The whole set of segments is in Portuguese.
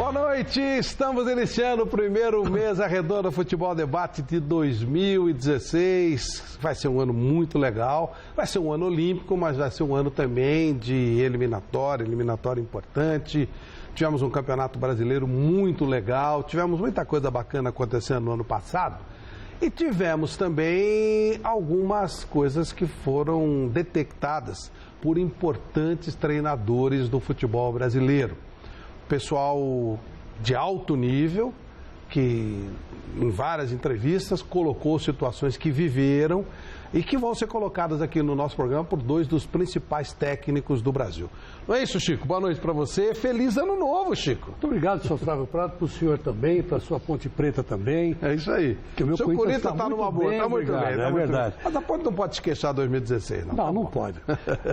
Boa noite, estamos iniciando o primeiro Mesa Redonda Futebol Debate de 2016. Vai ser um ano muito legal, vai ser um ano olímpico, mas vai ser um ano também de eliminatória importante. Tivemos um campeonato brasileiro muito legal, tivemos muita coisa bacana acontecendo no ano passado e tivemos também algumas coisas que foram detectadas por importantes treinadores do futebol brasileiro. Pessoal de alto nível, que em várias entrevistas colocou situações que viveram e que vão ser colocadas aqui no nosso programa por dois dos principais técnicos do Brasil. Não é isso, Chico? Boa noite para você. Feliz ano novo, Chico. Muito obrigado, senhor Flávio Prado, para o senhor também, para a sua Ponte Preta também. É isso aí. Que o meu Corinthians está numa boa, está muito bem. É verdade. Mas não pode se queixar de 2016, não. Não pode.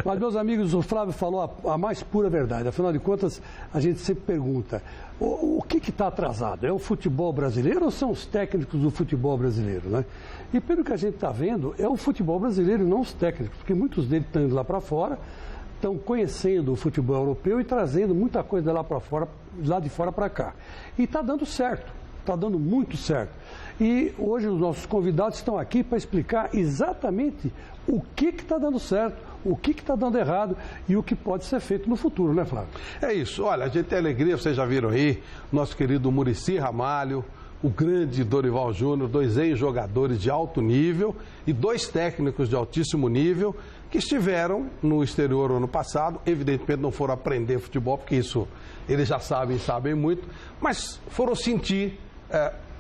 Mas, meus amigos, o Flávio falou a mais pura verdade. Afinal de contas, a gente sempre pergunta, o que está atrasado? É o futebol brasileiro ou são os técnicos do futebol brasileiro, né? E pelo que a gente está vendo, é o futebol brasileiro e não os técnicos, porque muitos deles estão indo lá para fora, estão conhecendo o futebol europeu e trazendo muita coisa lá para fora, lá de fora para cá. E está dando certo, está dando muito certo. E hoje os nossos convidados estão aqui para explicar exatamente o que está dando certo, o que está dando errado e o que pode ser feito no futuro, né, Flávio? É isso. Olha, a gente tem alegria, vocês já viram aí, nosso querido Muricy Ramalho, o grande Dorival Júnior, dois ex-jogadores de alto nível e dois técnicos de altíssimo nível que estiveram no exterior ano passado. Evidentemente não foram aprender futebol, porque isso eles já sabem muito, mas foram sentir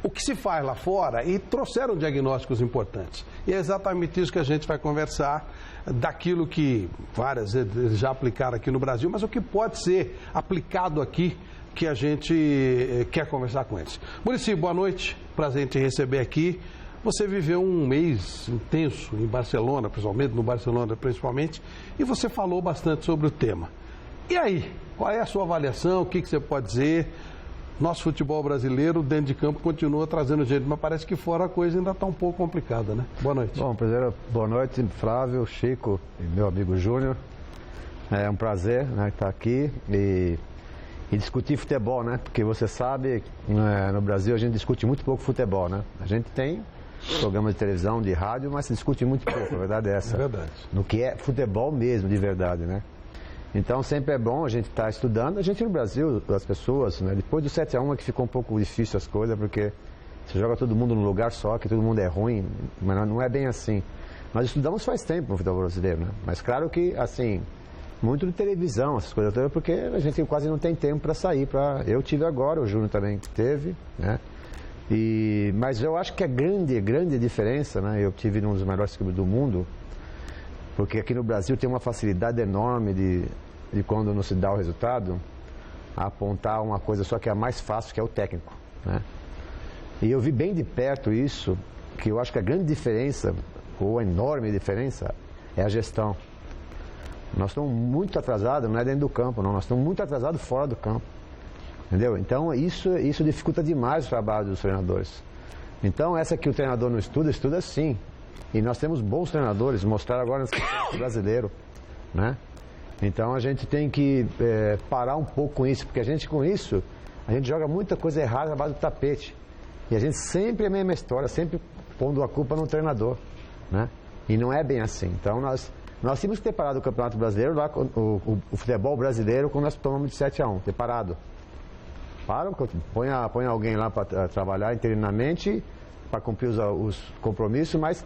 o que se faz lá fora e trouxeram diagnósticos importantes. E é exatamente isso que a gente vai conversar, daquilo que várias eles já aplicaram aqui no Brasil, mas o que pode ser aplicado aqui, que a gente quer conversar com eles. Muricy, boa noite, prazer em te receber aqui. Você viveu um mês intenso em Barcelona, principalmente, no Barcelona principalmente, e você falou bastante sobre o tema. E aí, qual é a sua avaliação, o que você pode dizer? Nosso futebol brasileiro, dentro de campo, continua trazendo gente, mas parece que fora a coisa ainda está um pouco complicada, né? Boa noite. Bom, primeiro, boa noite, Flávio, Chico e meu amigo Júnior. É um prazer, né, estar aqui e discutir futebol, né? Porque você sabe, no Brasil a gente discute muito pouco futebol, né? A gente tem programas de televisão, de rádio, mas se discute muito pouco, a verdade é essa. É verdade. No que é futebol mesmo, de verdade, né? Então sempre é bom a gente estar estudando. A gente no Brasil, as pessoas, né? Depois do 7-1 é que ficou um pouco difícil as coisas, porque você joga todo mundo num lugar só, que todo mundo é ruim, mas não é bem assim. Nós estudamos faz tempo no futebol brasileiro, né? Mas claro que, assim, muito de televisão, essas coisas todas, porque a gente quase não tem tempo para sair. Eu tive agora, o Júnior também teve, né? Mas eu acho que a grande diferença, né? Eu tive um dos melhores clubes do mundo, porque aqui no Brasil tem uma facilidade enorme de quando não se dá o resultado, apontar uma coisa só que é a mais fácil, que é o técnico, né? E eu vi bem de perto isso, que eu acho que a grande diferença, ou a enorme diferença, é a gestão. Nós estamos muito atrasados, não é dentro do campo, não. Nós estamos muito atrasados fora do campo. Entendeu? Então, isso dificulta demais o trabalho dos treinadores. Então, essa que o treinador não estuda sim. E nós temos bons treinadores, mostraram agora nesse brasileiro, né? Então, a gente tem que parar um pouco com isso, porque a gente joga muita coisa errada na base do tapete. E a gente sempre é a mesma história, sempre pondo a culpa no treinador, né? E não é bem assim. Então, nós tínhamos que ter parado o Campeonato Brasileiro, lá, o futebol brasileiro, quando nós tomamos de 7-1, ter parado. Põe alguém lá para trabalhar interinamente, para cumprir os compromissos, mas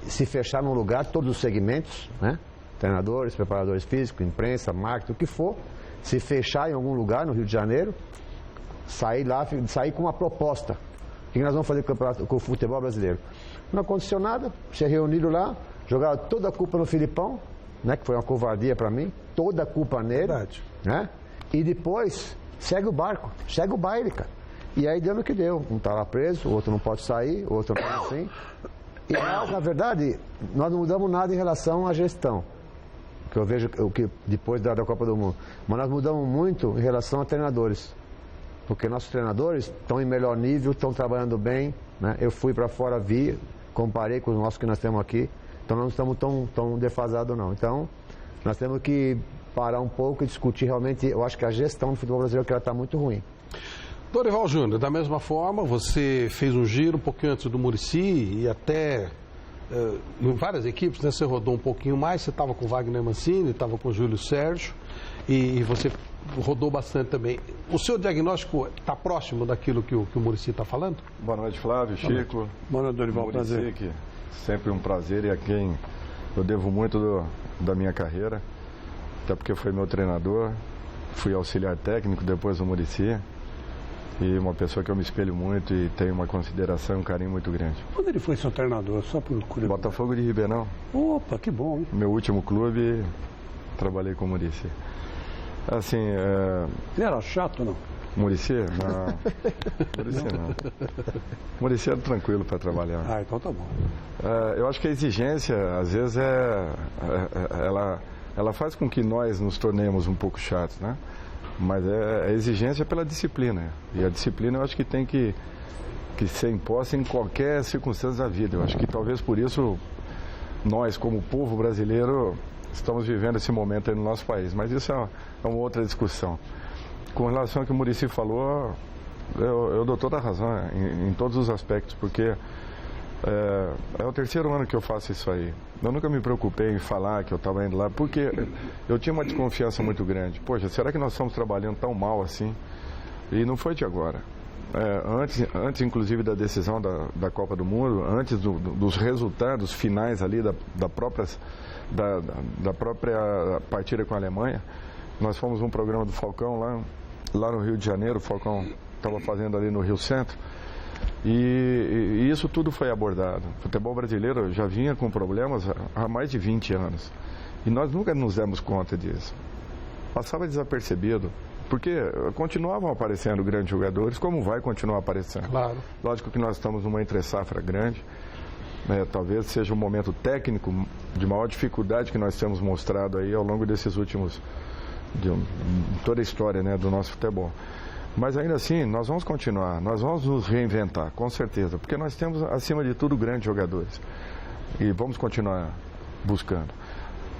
se fechar num lugar, todos os segmentos, né? Treinadores, preparadores físicos, imprensa, marketing, o que for, se fechar em algum lugar no Rio de Janeiro, sair com uma proposta. O que nós vamos fazer com o futebol brasileiro? Não aconteceu nada, se reuniram lá, jogaram toda a culpa no Filipão, né, que foi uma covardia para mim, toda a culpa nele, né? E depois segue o barco, segue o baile, cara. E aí deu no que deu, um tá lá preso, o outro não pode sair, o outro não pode assim. E nós, na verdade, nós não mudamos nada em relação à gestão, que eu vejo que depois da Copa do Mundo, mas nós mudamos muito em relação a treinadores, porque nossos treinadores estão em melhor nível, estão trabalhando bem, né? Eu fui para fora, comparei com os nossos que nós temos aqui, então nós não estamos tão defasados não. Então, nós temos que parar um pouco e discutir realmente, eu acho que a gestão do futebol brasileiro que ela está muito ruim. Dorival Júnior, da mesma forma, você fez um giro um pouquinho antes do Muricy e até em várias equipes, né? Você rodou um pouquinho mais, você estava com o Wagner Mancini, estava com o Júlio Sérgio e você rodou bastante também. O seu diagnóstico está próximo daquilo que o Muricy está falando? Boa noite, Flávio, Chico. Boa noite, Dorival, Muricy, prazer. que sempre um prazer e a quem eu devo muito da minha carreira, até porque foi meu treinador, fui auxiliar técnico depois do Muricy. E uma pessoa que eu me espelho muito e tenho uma consideração e um carinho muito grande. Quando ele foi seu treinador? Só por curiosidade. Botafogo de Ribeirão. Opa, que bom, hein? Meu último clube, trabalhei com o Muricy. Assim, Ele era chato ou não? Muricy? Não. Muricy não. Muricy era tranquilo para trabalhar. Ah, então tá bom. Eu acho que a exigência, às vezes, ela faz com que nós nos tornemos um pouco chatos, né? Mas é exigência pela disciplina. E a disciplina eu acho que tem que ser imposta em qualquer circunstância da vida. Eu acho que talvez por isso nós, como povo brasileiro, estamos vivendo esse momento aí no nosso país. Mas isso é uma outra discussão. Com relação ao que o Muricy falou, eu dou toda a razão em todos os aspectos, porque é o terceiro ano que eu faço isso aí. Eu nunca me preocupei em falar que eu estava indo lá, porque eu tinha uma desconfiança muito grande. Poxa, será que nós estamos trabalhando tão mal assim? E não foi de agora. Antes inclusive da decisão da Copa do Mundo, antes dos resultados finais ali da própria partida com a Alemanha, nós fomos um programa do Falcão lá no Rio de Janeiro. O Falcão estava fazendo ali no Rio Centro. E isso tudo foi abordado. O futebol brasileiro já vinha com problemas há mais de 20 anos. E nós nunca nos demos conta disso. Passava desapercebido, porque continuavam aparecendo grandes jogadores, como vai continuar aparecendo. Claro. Lógico que nós estamos numa entre-safra grande. Talvez seja um momento técnico de maior dificuldade que nós temos mostrado aí ao longo desses últimos... de toda a história, né, do nosso futebol. Mas ainda assim, nós vamos continuar, nós vamos nos reinventar, com certeza, porque nós temos, acima de tudo, grandes jogadores. E vamos continuar buscando.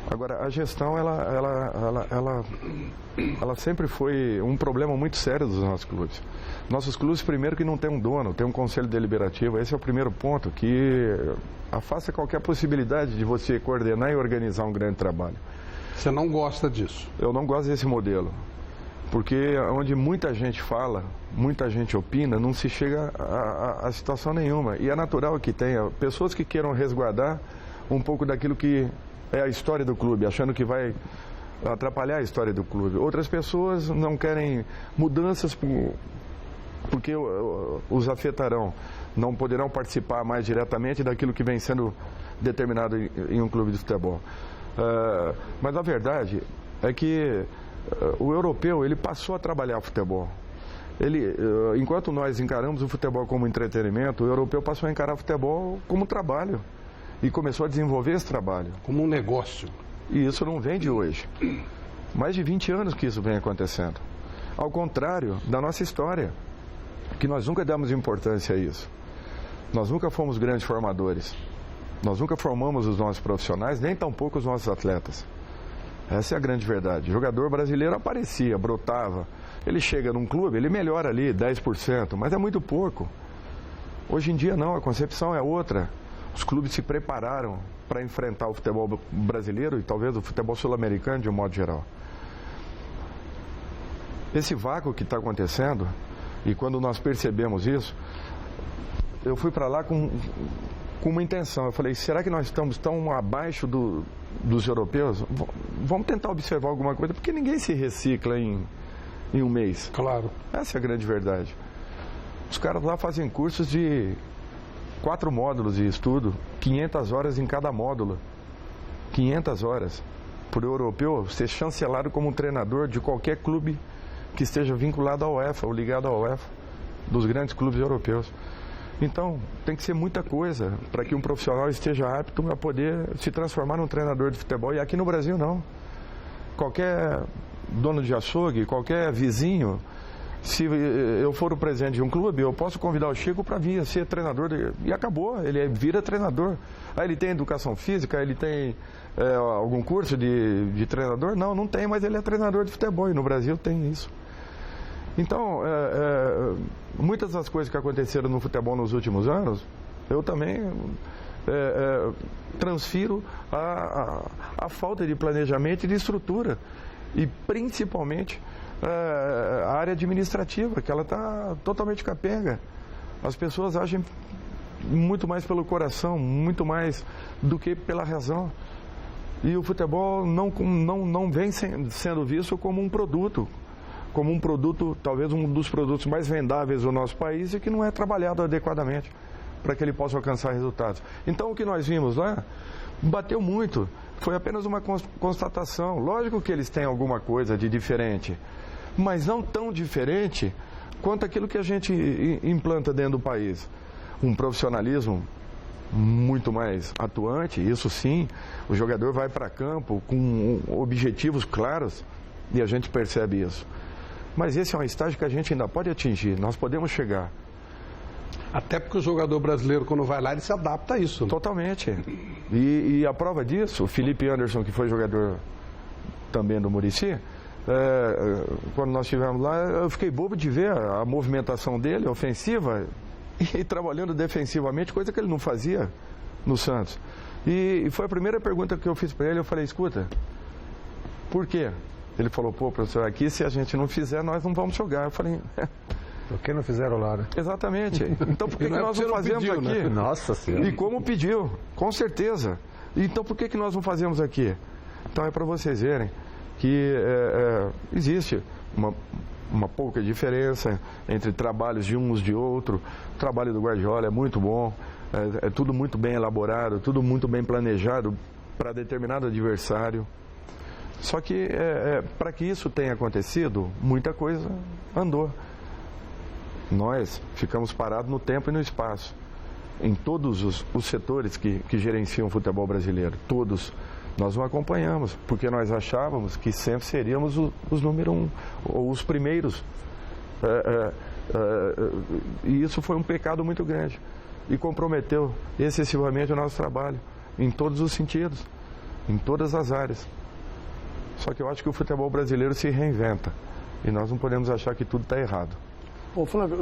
Agora, a gestão, ela sempre foi um problema muito sério dos nossos clubes. Nossos clubes, primeiro, que não tem um dono, tem um conselho deliberativo. Esse é o primeiro ponto, que afasta qualquer possibilidade de você coordenar e organizar um grande trabalho. Você não gosta disso? Eu não gosto desse modelo. Porque onde muita gente fala, muita gente opina, não se chega a situação nenhuma. E é natural que tenha pessoas que queiram resguardar um pouco daquilo que é a história do clube, achando que vai atrapalhar a história do clube. Outras pessoas não querem mudanças porque os afetarão, não poderão participar mais diretamente daquilo que vem sendo determinado em um clube de futebol. Mas a verdade é que o europeu, ele passou a trabalhar futebol. Enquanto nós encaramos o futebol como entretenimento, o europeu passou a encarar o futebol como trabalho e começou a desenvolver esse trabalho. Como um negócio. E isso não vem de hoje. Mais de 20 anos que isso vem acontecendo. Ao contrário da nossa história, que nós nunca damos importância a isso. Nós nunca fomos grandes formadores. Nós nunca formamos os nossos profissionais, nem tampouco os nossos atletas. Essa é a grande verdade. O jogador brasileiro aparecia, brotava. Ele chega num clube, ele melhora ali 10%, mas é muito pouco. Hoje em dia não, a concepção é outra. Os clubes se prepararam para enfrentar o futebol brasileiro e talvez o futebol sul-americano de um modo geral. Esse vácuo que está acontecendo, e quando nós percebemos isso, eu fui para lá com uma intenção. Eu falei, será que nós estamos tão abaixo dos europeus? Vamos tentar observar alguma coisa, porque ninguém se recicla em um mês. Claro. Essa é a grande verdade. Os caras lá fazem cursos de 4 módulos de estudo, 500 horas em cada módulo. 500 horas. Por europeu ser chancelado como um treinador de qualquer clube que esteja vinculado à UEFA ou ligado à UEFA, dos grandes clubes europeus. Então, tem que ser muita coisa para que um profissional esteja apto a poder se transformar num treinador de futebol. E aqui no Brasil, não. Qualquer dono de açougue, qualquer vizinho, Se eu for o presidente de um clube, eu posso convidar o Chico para vir ser treinador e acabou, ele vira treinador. Aí ele tem educação física, ele tem algum curso de treinador? Não, não tem, mas ele é treinador de futebol e no Brasil tem isso. Então, muitas das coisas que aconteceram no futebol nos últimos anos, eu também transfiro a falta de planejamento e de estrutura. E principalmente a área administrativa, que ela está totalmente capenga. As pessoas agem muito mais pelo coração, muito mais do que pela razão. E o futebol não vem sendo visto como um produto, talvez um dos produtos mais vendáveis do nosso país e que não é trabalhado adequadamente para que ele possa alcançar resultados. Então, o que nós vimos lá bateu muito, foi apenas uma constatação. Lógico que eles têm alguma coisa de diferente, mas não tão diferente quanto aquilo que a gente implanta dentro do país. Um profissionalismo muito mais atuante, isso sim, o jogador vai para campo com objetivos claros e a gente percebe isso. Mas esse é um estágio que a gente ainda pode atingir, nós podemos chegar. Até porque o jogador brasileiro, quando vai lá, ele se adapta a isso. Né? Totalmente. E a prova disso, o Felipe Anderson, que foi jogador também do Muricy, quando nós estivemos lá, eu fiquei bobo de ver a movimentação dele, ofensiva, e trabalhando defensivamente, coisa que ele não fazia no Santos. E foi a primeira pergunta que eu fiz para ele, eu falei, escuta, por quê? Ele falou, pô, professor, aqui se a gente não fizer, nós não vamos jogar. Eu falei, por que não fizeram lá, né? Exatamente. Então por que nós não fazemos pediu, aqui? Né? Nossa Senhora. E como pediu, com certeza. Então por que nós não fazemos aqui? Então é para vocês verem que existe uma pouca diferença entre trabalhos de uns de outro. O trabalho do Guardiola é muito bom, é tudo muito bem elaborado, tudo muito bem planejado para determinado adversário. Só que para que isso tenha acontecido, muita coisa andou. Nós ficamos parados no tempo e no espaço, em todos os setores que gerenciam o futebol brasileiro, todos. Nós não acompanhamos, porque nós achávamos que sempre seríamos os número 1, ou os primeiros. E isso foi um pecado muito grande e comprometeu excessivamente o nosso trabalho, em todos os sentidos, em todas as áreas. Só que eu acho que o futebol brasileiro se reinventa e nós não podemos achar que tudo está errado. Ô, Flávio,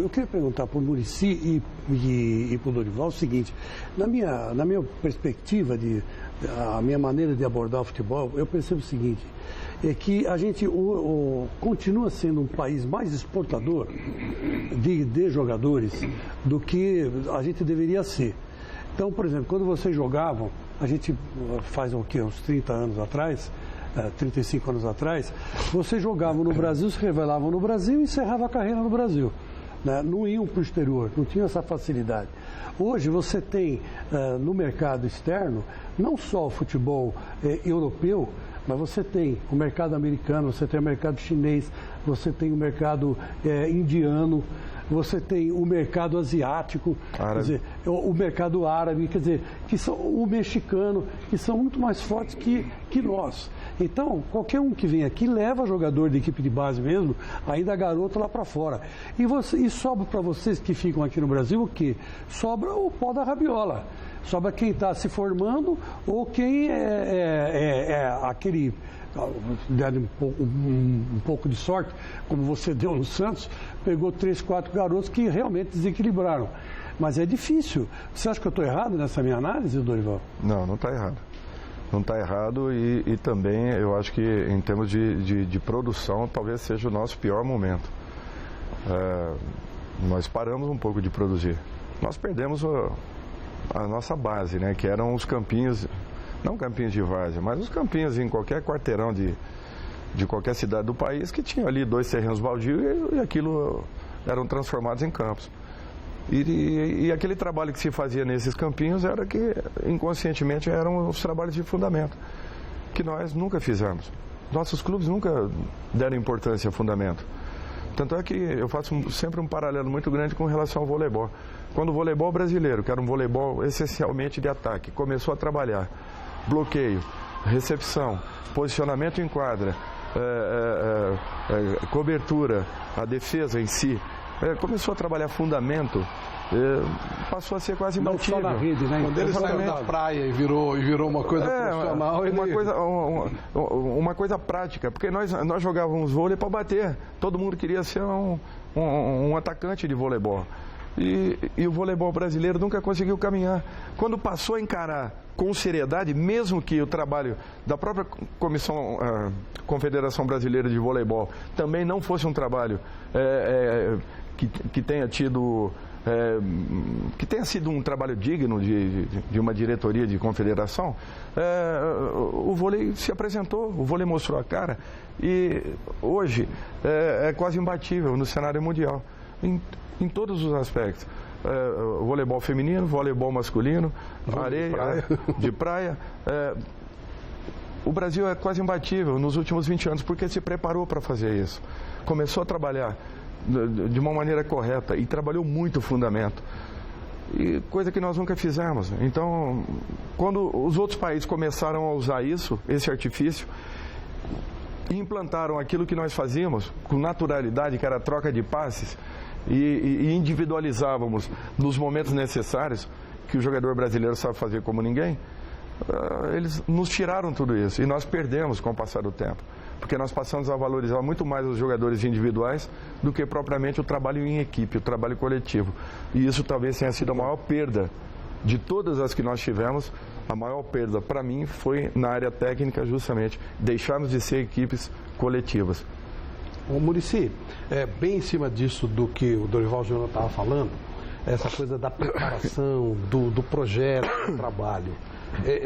eu queria perguntar para o Muricy e para o Dorival o seguinte: na minha perspectiva, a minha maneira de abordar o futebol, eu percebo o seguinte, é que a gente continua sendo um país mais exportador de jogadores do que a gente deveria ser. Então, por exemplo, quando vocês jogavam, a gente faz o quê? Uns 30 anos atrás, 35 anos atrás, vocês jogavam no Brasil, se revelavam no Brasil e encerravam a carreira no Brasil. Né? Não iam para o exterior, não tinham essa facilidade. Hoje você tem no mercado externo, não só o futebol europeu, mas você tem o mercado americano, você tem o mercado chinês, você tem o mercado indiano, você tem o mercado asiático, quer dizer, o mercado árabe, quer dizer, o mexicano, que são muito mais fortes que nós. Então, qualquer um que vem aqui leva jogador de equipe de base mesmo, ainda garoto lá para fora. E sobra para vocês que ficam aqui no Brasil o quê? Sobra o pó da rabiola. Sobra quem está se formando ou quem é aquele... Dando um pouco de sorte, como você deu no Santos, pegou 3, 4 garotos que realmente desequilibraram. Mas é difícil. Você acha que eu estou errado nessa minha análise, Dorival? Não, não está errado. Não está errado e também eu acho que em termos de produção talvez seja o nosso pior momento. Nós paramos um pouco de produzir. Nós perdemos a nossa base, né, que eram os campinhos... Não campinhos de várzea, mas os campinhos em qualquer quarteirão de qualquer cidade do país que tinha ali 2 terrenos baldios e aquilo eram transformados em campos. E aquele trabalho que se fazia nesses campinhos era que inconscientemente eram os trabalhos de fundamento, que nós nunca fizemos. Nossos clubes nunca deram importância a fundamento. Tanto é que eu faço sempre um paralelo muito grande com relação ao voleibol. Quando o voleibol brasileiro, que era um voleibol essencialmente de ataque, começou a trabalhar bloqueio, recepção, posicionamento em quadra, cobertura, a defesa em si, começou a trabalhar fundamento, passou a ser quase imbatível. Não só na rede, né? Quando ele saiu da praia e virou uma coisa profissional, uma coisa prática, porque nós jogávamos vôlei para bater, todo mundo queria ser um atacante de voleibol. E o voleibol brasileiro nunca conseguiu caminhar. Quando passou a encarar com seriedade, mesmo que o trabalho da própria Confederação Brasileira de Voleibol também não fosse um trabalho que tenha tido... que tenha sido um trabalho digno de uma diretoria de confederação, o vôlei se apresentou, o vôlei mostrou a cara e hoje é quase imbatível no cenário mundial, em todos os aspectos. Voleibol feminino, voleibol masculino, areia, de praia. O Brasil é quase imbatível nos últimos 20 anos porque se preparou para fazer isso. Começou a trabalhar de uma maneira correta e trabalhou muito o fundamento, e coisa que nós nunca fizemos. Então, quando os outros países começaram a usar esse artifício, e implantaram aquilo que nós fazíamos com naturalidade, que era a troca de passes, e individualizávamos nos momentos necessários, que o jogador brasileiro sabe fazer como ninguém, eles nos tiraram tudo isso e nós perdemos com o passar do tempo, porque nós passamos a valorizar muito mais os jogadores individuais do que propriamente o trabalho em equipe, o trabalho coletivo. E isso talvez tenha sido a maior perda de todas as que nós tivemos. A maior perda para mim foi na área técnica, justamente deixarmos de ser equipes coletivas. Ô Muricy, bem em cima disso do que o Dorival Júnior estava falando, essa coisa da preparação, do projeto, do trabalho.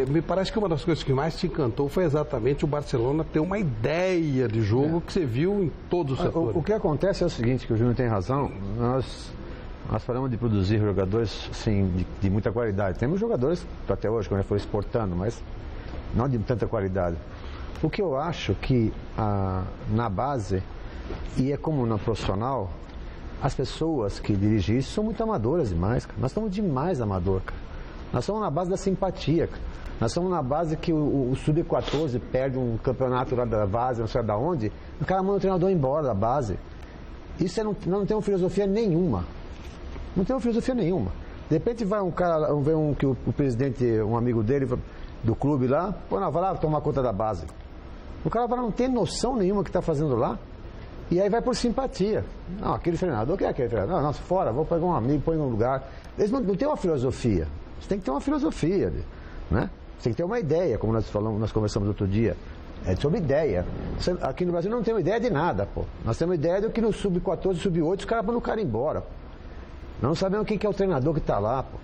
Me parece que uma das coisas que mais te encantou foi exatamente o Barcelona ter uma ideia de jogo que você viu em todos os setores. O que acontece é o seguinte, que o Júnior tem razão, nós falamos de produzir jogadores assim, de muita qualidade. Temos jogadores até hoje, como já foi exportando, mas não de tanta qualidade. O que eu acho que na base, e é como na profissional, as pessoas que dirigem isso são muito amadoras demais, cara. Nós estamos demais amador, cara. Nós estamos na base da simpatia, cara. Nós estamos na base que o Sub-14 perde um campeonato lá da base, não sei de onde, o cara manda o treinador embora da base. Isso não tem uma filosofia nenhuma. Não tem uma filosofia nenhuma. De repente vai um cara, que o presidente, um amigo dele do clube lá, vai lá tomar conta da base. O cara não tem noção nenhuma que está fazendo lá. E aí vai por simpatia. Não, aquele treinador, quem é aquele treinador? Não, fora, vou pegar um amigo, põe num lugar. Eles não têm uma filosofia. Você tem que ter uma filosofia, né? Você tem que ter uma ideia, como nós conversamos outro dia. É sobre ideia. Aqui no Brasil não temos ideia de nada, pô. Nós temos ideia do que no Sub-14, Sub-8, os caras mandam o cara embora. Nós não sabemos quem que é o treinador que está lá, pô.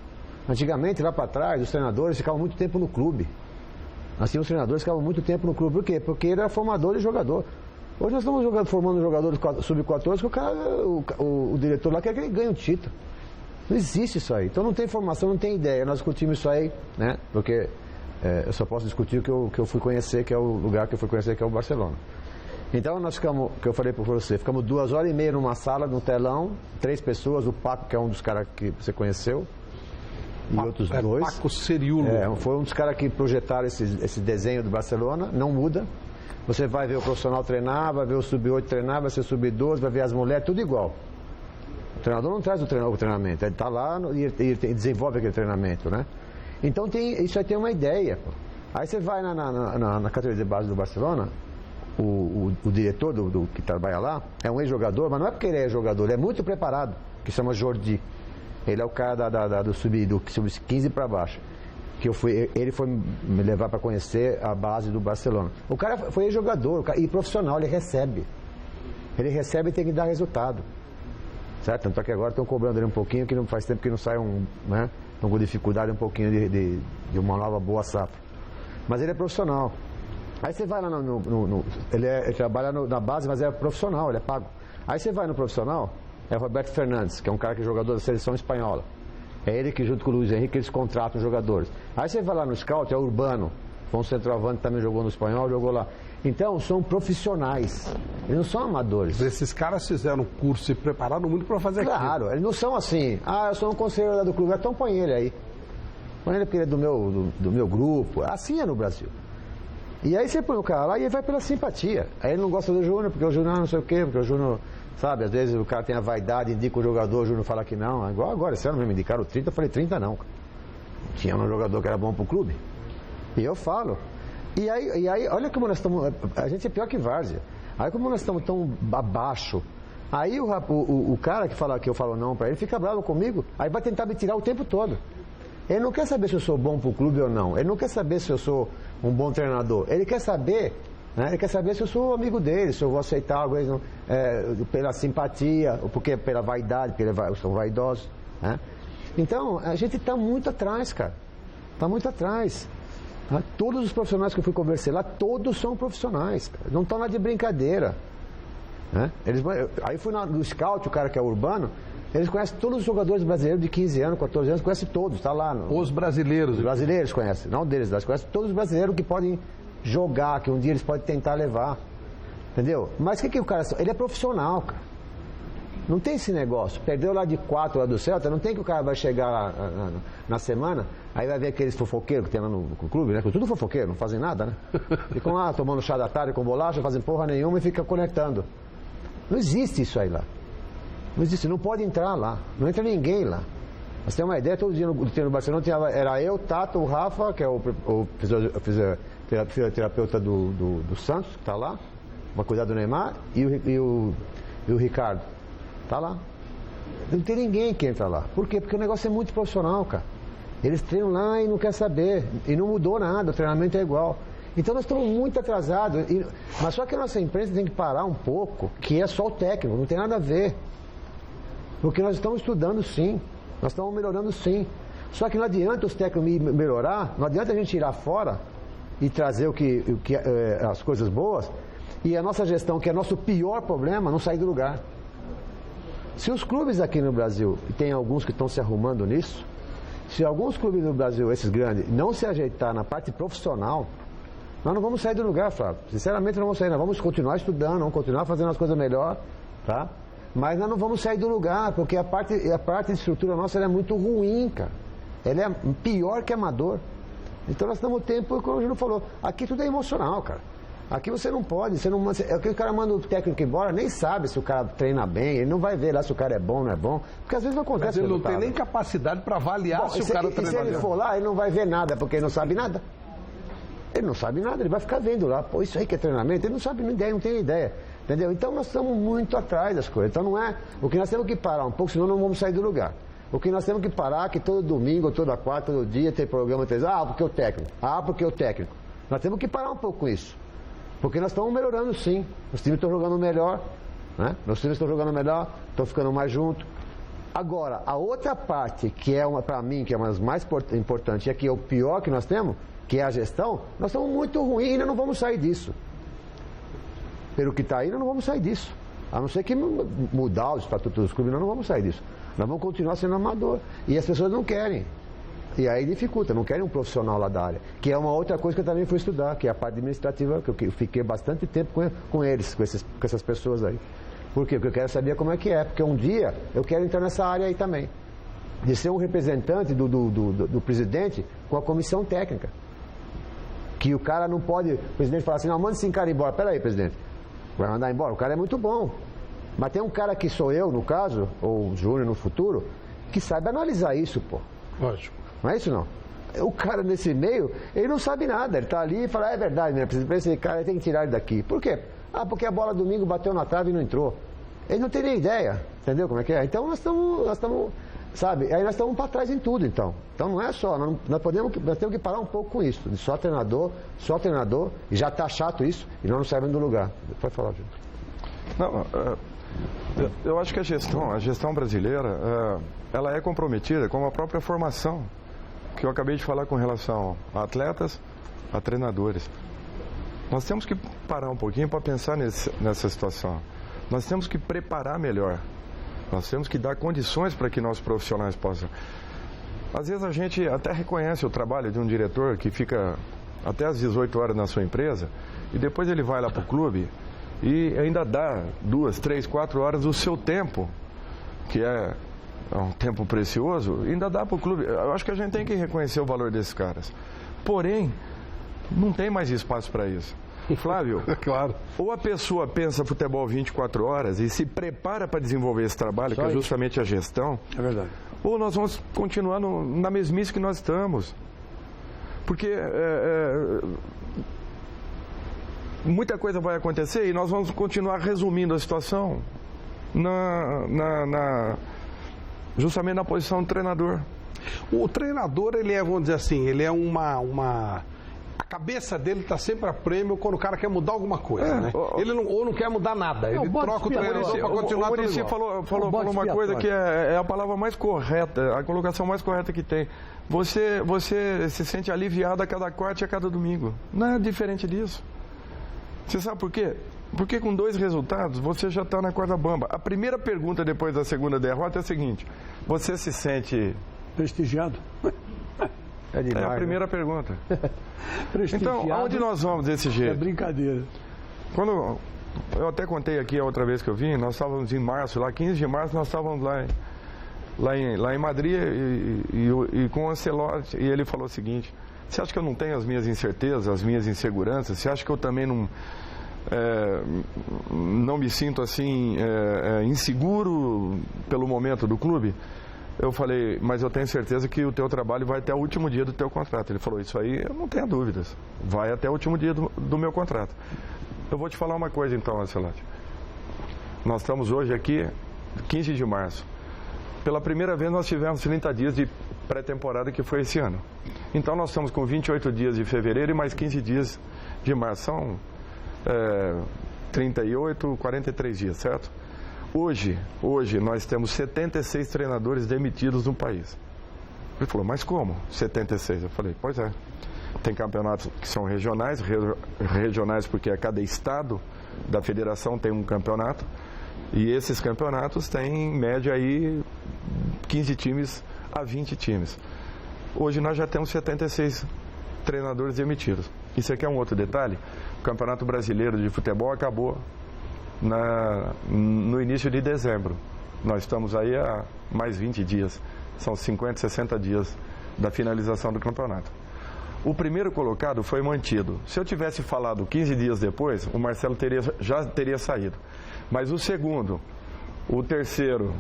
Antigamente, lá para trás, os treinadores ficavam muito tempo no clube. Nós tínhamos treinadores que ficavam muito tempo no clube. Por quê? Porque ele era formador de jogador. Hoje nós estamos formando jogadores Sub-14 que o diretor lá quer que ele ganhe o título. Não existe isso aí. Então não tem formação, não tem ideia. Nós discutimos isso aí, né? Porque eu só posso discutir o que eu fui conhecer, que é o lugar que eu fui conhecer, que é o Barcelona. Então nós ficamos, que eu falei para você, ficamos 2h30 numa sala, num telão, 3 pessoas, o Paco, que é um dos caras que você conheceu, e outros 2. Paco Seriulo. Foi um dos caras que projetaram esse desenho do Barcelona, não muda. Você vai ver o profissional treinar, vai ver o Sub-8 treinar, vai ser o Sub-12, vai ver as mulheres, tudo igual. O treinador não traz o treinamento, ele está lá e desenvolve aquele treinamento, né? Então isso aí tem uma ideia. Pô. Aí você vai na categoria de base do Barcelona, o diretor que trabalha lá é um ex-jogador, mas não é porque ele é jogador, ele é muito preparado, que se chama Jordi. Ele é o cara do Sub-15 para baixo. Ele foi me levar para conhecer a base do Barcelona. O cara foi ex-jogador e profissional, ele recebe. Ele recebe e tem que dar resultado. Certo? Tanto é que agora estão cobrando ele um pouquinho, que não faz tempo que não sai né? Estão com dificuldade um pouquinho de uma nova boa safra. Mas ele é profissional. Aí você vai lá ele trabalha na base, mas é profissional, ele é pago. Aí você vai no profissional, é o Roberto Fernandes, que é um cara que é jogador da seleção espanhola. É ele que, junto com o Luiz Henrique, eles contratam os jogadores. Aí você vai lá no scout, é o Urbano, foi um centroavante que também jogou no espanhol, jogou lá. Então, são profissionais, eles não são amadores. Esses caras fizeram um curso, se prepararam muito para fazer aquilo. Claro, eles não são assim, eu sou um conselheiro do clube, então põe ele aí. Põe ele porque ele é do meu grupo, assim é no Brasil. E aí você põe o cara lá e ele vai pela simpatia. Aí ele não gosta do Júnior, porque o Júnior não sei o quê, porque o Júnior, sabe, às vezes o cara tem a vaidade, indica o jogador, o Júnior fala que não. Igual agora, esse ano mesmo me indicaram 30, eu falei 30 não. Tinha um jogador que era bom pro clube. E eu falo. E aí olha como nós estamos. A gente é pior que várzea. Aí como nós estamos tão abaixo. Aí o cara que eu falo não pra ele fica bravo comigo. Aí vai tentar me tirar o tempo todo. Ele não quer saber se eu sou bom pro clube ou não. Ele não quer saber se eu sou um bom treinador. Ele quer saber, né? Ele quer saber se eu sou amigo dele, se eu vou aceitar algo pela simpatia, ou porque pela vaidade, porque eles são vaidosos, né? Então, a gente está muito atrás, cara. Está muito atrás. Né? Todos os profissionais que eu fui conversar lá, todos são profissionais, cara. Não estão lá de brincadeira. Né? Aí fui no scout, o cara que é urbano, eles conhecem todos os jogadores brasileiros de 15 anos, 14 anos, conhecem todos, está lá. Os brasileiros. Os brasileiros conhecem, não deles, eles conhecem todos os brasileiros que podem jogar, que um dia eles podem tentar levar. Entendeu? Mas o que o cara... Ele é profissional, cara. Não tem esse negócio. Perdeu lá de 4 lá do Celta, não tem que o cara vai chegar lá na semana, aí vai ver aqueles fofoqueiros que tem lá no clube, né? Tudo fofoqueiro, não fazem nada, né? Ficam lá tomando chá da tarde com bolacha, fazem porra nenhuma e ficam conectando. Não existe isso aí lá. Não existe, não pode entrar lá. Não entra ninguém lá. Você tem uma ideia, todo dia no treino do Barcelona era eu, Tato, o Rafa, que é o fisioterapeuta do Santos, que está lá, para cuidar do Neymar, e o Ricardo. Está lá. Não tem ninguém que entra lá. Por quê? Porque o negócio é muito profissional, cara. Eles treinam lá e não quer saber. E não mudou nada, o treinamento é igual. Então nós estamos muito atrasados. Mas só que a nossa imprensa tem que parar um pouco, que é só o técnico, não tem nada a ver. Porque nós estamos estudando sim, nós estamos melhorando sim. Só que não adianta os técnicos melhorar, não adianta a gente ir lá fora e trazer as coisas boas e a nossa gestão, que é nosso pior problema, não sair do lugar. Se os clubes aqui no Brasil, e tem alguns que estão se arrumando nisso, se alguns clubes no Brasil, esses grandes, não se ajeitar na parte profissional, nós não vamos sair do lugar, Flávio. Sinceramente não vamos sair, nós vamos continuar estudando, vamos continuar fazendo as coisas melhor, tá? Mas nós não vamos sair do lugar, porque a parte de estrutura nossa ela é muito ruim, cara. Ela é pior que amador. Então nós estamos tempo, como o Júlio falou, aqui tudo é emocional, cara. Aqui você não pode, aqui o cara manda o técnico embora, nem sabe se o cara treina bem, ele não vai ver lá se o cara é bom ou não é bom, porque às vezes não acontece. Mas ele não tem nem capacidade para avaliar se o cara treina bem. Se ele for lá, ele não vai ver nada, porque ele não sabe nada. Ele não sabe nada, ele vai ficar vendo lá, pô, isso aí que é treinamento, ele não sabe nem ideia, não tem ideia. Entendeu? Então nós estamos muito atrás das coisas. Então não é. O que nós temos que parar um pouco, senão não vamos sair do lugar. O que nós temos que parar é que todo domingo, toda quarta, todo dia tem programa, porque o técnico. Porque o técnico. Nós temos que parar um pouco com isso. Porque nós estamos melhorando sim. Os times estão jogando melhor, né? Os times estão jogando melhor, estão ficando mais juntos. Agora, a outra parte, que é para mim, que é uma das mais importantes, e aqui é o pior que nós temos, que é a gestão, nós estamos muito ruins e ainda não vamos sair disso. Pelo que está aí, nós não vamos sair disso. A não ser que mudar os estatutos dos clubes, nós não vamos sair disso. Nós vamos continuar sendo amador. E as pessoas não querem. E aí dificulta, não querem um profissional lá da área. Que é uma outra coisa que eu também fui estudar, que é a parte administrativa, que eu fiquei bastante tempo com eles, com essas pessoas aí. Por quê? Porque eu quero saber como é que é. Porque um dia eu quero entrar nessa área aí também. De ser um representante do presidente com a comissão técnica. Que o cara não pode... O presidente fala assim, não, manda esse cara embora. Peraí, presidente. Vai mandar embora? O cara é muito bom. Mas tem um cara que sou eu, no caso, ou o Júnior no futuro, que sabe analisar isso, pô. Lógico. Não é isso, não? O cara nesse meio, ele não sabe nada. Ele tá ali e fala, é verdade, né? Esse cara tem que tirar ele daqui. Por quê? Porque a bola domingo bateu na trave e não entrou. Ele não tem nem ideia. Entendeu como é que é? Então nós estamos, sabe? Aí nós estamos para trás em tudo, então. Então não é só, nós temos que parar um pouco com isso. De só treinador, e já está chato isso, e nós não saímos do lugar. Pode falar, Júlio. Não, eu acho que a gestão brasileira, ela é comprometida com a própria formação, que eu acabei de falar com relação a atletas, a treinadores. Nós temos que parar um pouquinho para pensar nessa situação. Nós temos que preparar melhor. Nós temos que dar condições para que nossos profissionais possam. Às vezes a gente até reconhece o trabalho de um diretor que fica até às 18 horas na sua empresa e depois ele vai lá para o clube e ainda dá 2, 3, 4 horas do seu tempo, que é um tempo precioso, ainda dá para o clube. Eu acho que a gente tem que reconhecer o valor desses caras. Porém, Não tem mais espaço para isso. Flávio, Claro. ou a pessoa pensa futebol 24 horas e se prepara para desenvolver esse trabalho, que é justamente a gestão, É verdade. ou nós vamos continuar na mesmice que nós estamos. Porque muita coisa vai acontecer e nós vamos continuar resumindo a situação justamente na posição do treinador. O treinador, ele é, vamos dizer assim, ele é a cabeça dele está sempre a prêmio quando o cara quer mudar alguma coisa, né? Ele não quer mudar nada, ele troca o treinador para continuar tudo Muricy igual. falou uma coisa que é a palavra mais correta, a colocação mais correta que tem. Você se sente aliviado a cada quarta e a cada domingo. Não é diferente disso. Você sabe por quê? Porque com 2 resultados você já está na corda bamba. A primeira pergunta depois da segunda derrota é a seguinte: você se sente Prestigiado. É demais, a primeira pergunta. Prestigiado. Então, aonde nós vamos desse É jeito? brincadeira. Quando eu até contei aqui a outra vez que eu vim, nós estávamos em março, lá 15 de março, nós estávamos lá em Madrid e com o Ancelotti, e ele falou o seguinte: você acha que eu não tenho as minhas incertezas, as minhas inseguranças? Você acha que eu também não me sinto assim inseguro pelo momento do clube? Eu falei, mas eu tenho certeza que o teu trabalho vai até o último dia do teu contrato. Ele falou, isso aí eu não tenho dúvidas, vai até o último dia do meu contrato. Eu vou te falar uma coisa então, Ancelotti. Nós estamos hoje aqui, 15 de março. Pela primeira vez nós tivemos 30 dias de pré-temporada, que foi esse ano. Então nós estamos com 28 dias de fevereiro e mais 15 dias de março. São 38, 43 dias, certo? Hoje nós temos 76 treinadores demitidos no país. Ele falou, mas como 76? Eu falei, pois é. Tem campeonatos que são regionais porque a cada estado da federação tem um campeonato. E esses campeonatos têm, em média, aí 15 times a 20 times. Hoje nós já temos 76 treinadores demitidos. Isso aqui é um outro detalhe. O Campeonato Brasileiro de Futebol acabou no início de dezembro. Nós estamos aí há mais 20 dias. São 50, 60 dias da finalização do campeonato. O primeiro colocado foi mantido. Se eu tivesse falado 15 dias depois, o Marcelo já teria saído. Mas o segundo, o terceiro...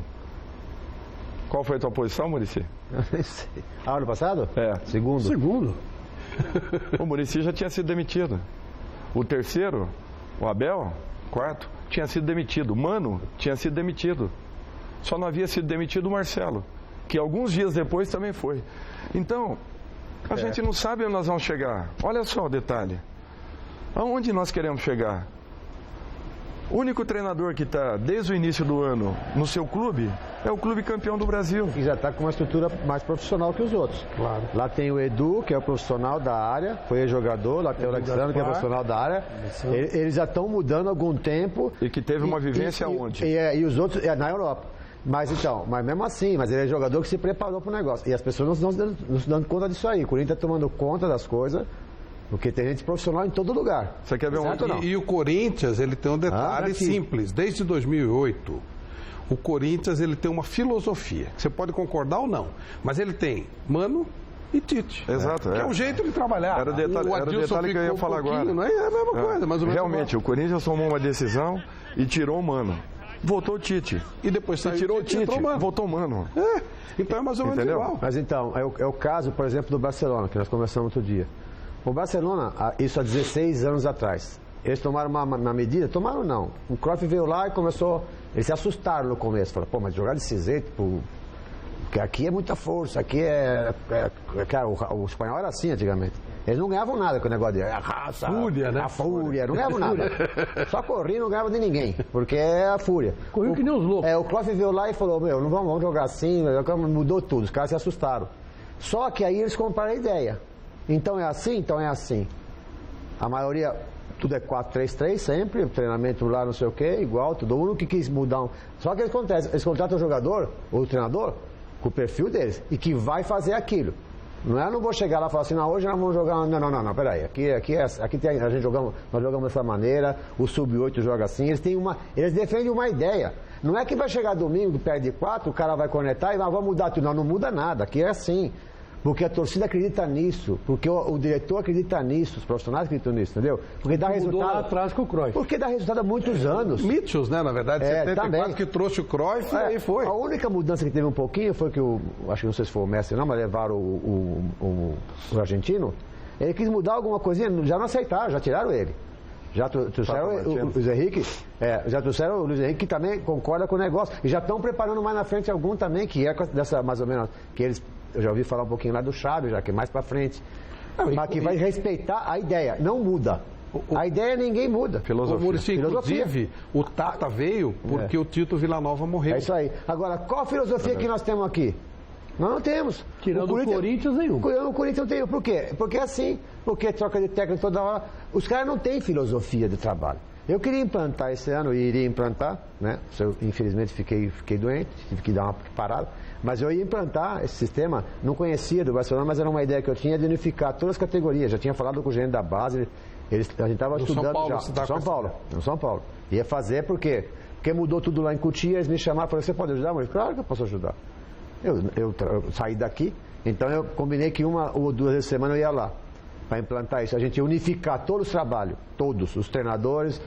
Qual foi a tua posição, Muricy? Nem sei. Ano passado? É. Segundo. O Muricy já tinha sido demitido. O terceiro, o Abel, quarto, tinha sido demitido. O Mano tinha sido demitido. Só não havia sido demitido o Marcelo, que alguns dias depois também foi. Então, a gente não sabe onde nós vamos chegar. Olha só o detalhe. Aonde nós queremos chegar? O único treinador que está desde o início do ano no seu clube é o clube campeão do Brasil. E já está com uma estrutura mais profissional que os outros. Claro. Lá tem o Edu, que é o profissional da área, foi jogador, lá tem o Alexandre, que é profissional da área. Eles já estão mudando há algum tempo. E que teve uma vivência onde? E os outros, na Europa. Mas mesmo assim, ele é jogador que se preparou para o negócio. E as pessoas não estão se dando conta disso aí. O Corinthians está tomando conta das coisas. Porque tem gente profissional em todo lugar. Você quer ver E o Corinthians, ele tem um detalhe simples. Desde 2008, o Corinthians ele tem uma filosofia. Você pode concordar ou não, mas ele tem Mano e Tite. Exato. Que é um jeito de trabalhar. Era o detalhe que eu ia falar agora. Não é a mesma coisa, mas realmente, o Corinthians tomou uma decisão e tirou o Mano. Voltou o Tite. E depois saiu tirou o Tite, voltou o Mano. Então é mais ou menos igual. Mas então, é o caso, por exemplo, do Barcelona, que nós conversamos outro dia. O Barcelona, isso há 16 anos atrás, eles tomaram uma medida, tomaram não. O Cruyff veio lá e começou, eles se assustaram no começo, falaram, mas jogar desse jeito, porque aqui é muita força, aqui o espanhol era assim antigamente. Eles não ganhavam nada com o negócio de raça, fúria, né? A fúria, não ganhavam nada. Só corriam e não ganhavam de ninguém, porque é a fúria. Corriam que nem os loucos. O Cruyff veio lá e falou, não vamos jogar assim, mudou tudo, os caras se assustaram. Só que aí eles compraram a ideia. Então é assim. A maioria, tudo é 4-3-3 sempre, treinamento lá não sei o que, igual, todo mundo que quis mudar. Só que eles contratam o jogador, ou o treinador, com o perfil deles, e que vai fazer aquilo. Não vou chegar lá e falar assim, hoje nós vamos jogar. Não, peraí, nós jogamos dessa maneira, o Sub-8 joga assim, eles defendem uma ideia. Não é que vai chegar domingo, perde 4, o cara vai conectar e nós vamos mudar tudo. Não muda nada, aqui é assim. Porque a torcida acredita nisso, porque o diretor acredita nisso, os profissionais acreditam nisso, entendeu? Porque dá Mudou resultado. lá atrás com o Cruyff. Porque dá resultado há muitos anos. Mitchells, né, na verdade, 74 também. que trouxe o Cruyff e aí foi. A única mudança que teve um pouquinho foi que acho que não sei se foi o Messi não, mas levaram o argentino. Ele quis mudar alguma coisinha, já não aceitaram, já tiraram ele. Já trouxeram o Luiz Henrique, já trouxeram o Luiz Henrique, que também concorda com o negócio. E já estão preparando mais na frente algum também, que é dessa mais ou menos, que eles, eu já ouvi falar um pouquinho lá do Xavi, já que é mais pra frente. Mas que vai respeitar a ideia, não muda. A ideia ninguém muda. Filosofia. Inclusive, o Tata veio porque o Tito Villanova morreu. É isso aí. Agora, qual a filosofia que nós temos aqui? Nós não temos. Tirando o Corinthians, nenhum. O Corinthians não tem. Por quê? Porque é assim. Porque troca de técnico toda hora. Os caras não têm filosofia de trabalho. Eu queria implantar esse ano, e iria implantar, né? Eu, infelizmente, fiquei doente, tive que dar uma parada. Mas eu ia implantar esse sistema, não conhecia do Barcelona, mas era uma ideia que eu tinha de unificar todas as categorias. Já tinha falado com o gerente da base, a gente estava estudando São Paulo, já. No São Paulo. Ia fazer por quê? Porque mudou tudo lá em Cotia, eles me chamaram e falaram, você pode ajudar? Eu falei, claro que eu posso ajudar. Eu saí daqui, então eu combinei que 1 ou 2 vezes por semana eu ia lá, para implantar isso. A gente ia unificar todos os trabalhos, todos, os treinadores,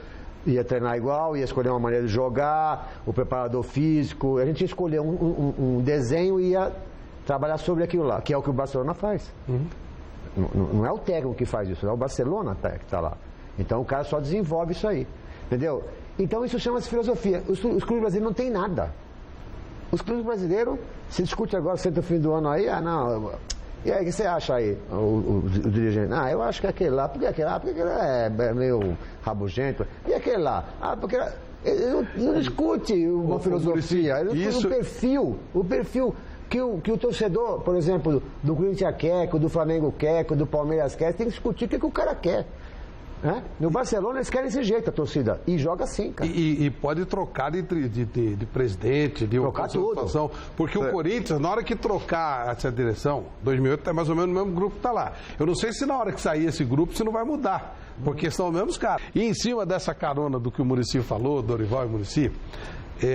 ia treinar igual, ia escolher uma maneira de jogar, o preparador físico, a gente ia escolher um desenho e ia trabalhar sobre aquilo lá, que é o que o Barcelona faz. Não é o técnico que faz isso, é o Barcelona que está lá. Então o cara só desenvolve isso aí, entendeu? Então isso chama-se filosofia. Os clubes brasileiros não tem nada. Os clubes brasileiros, se discute agora, sempre no fim do ano aí, e aí, o que você acha aí, o dirigente? Eu acho que aquele lá, porque aquele lá é meio rabugento, e aquele lá? Porque ele não discute uma filosofia, ele discute o perfil que o torcedor, por exemplo, do Corinthians quer, que o do Flamengo quer, que o do Palmeiras quer, tem que discutir o que o cara quer. No Barcelona eles querem desse jeito, a torcida, e joga assim, cara. E pode trocar de presidente, de trocar situação, porque o Corinthians, na hora que trocar essa direção, 2008 está mais ou menos no mesmo grupo que está lá. Eu não sei se na hora que sair esse grupo se não vai mudar, porque são os mesmos caras. E em cima dessa carona do que o Muricy falou, Dorival e Muricy,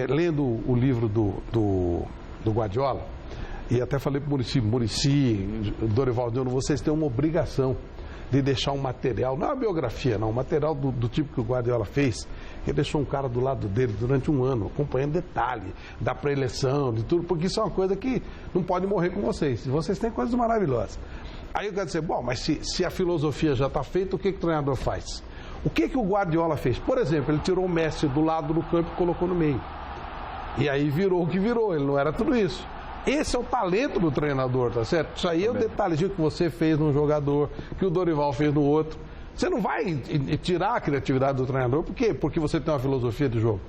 lendo o livro do Guardiola, e até falei para o Muricy, Dorival, vocês têm uma obrigação de deixar um material, não é uma biografia, não, um material do tipo que o Guardiola fez. Ele deixou um cara do lado dele durante 1 ano, acompanhando detalhe da pré-eleição, de tudo, porque isso é uma coisa que não pode morrer com vocês. Vocês têm coisas maravilhosas. Aí eu quero dizer, bom, mas se a filosofia já está feita, o que o treinador faz? O que o Guardiola fez? Por exemplo, ele tirou o Messi do lado do campo e colocou no meio. E aí virou o que virou, ele não era tudo isso. Esse é o talento do treinador, tá certo? Isso aí é o detalhezinho que você fez num jogador, que o Dorival fez no outro. Você não vai tirar a criatividade do treinador, por quê? Porque você tem uma filosofia de jogo.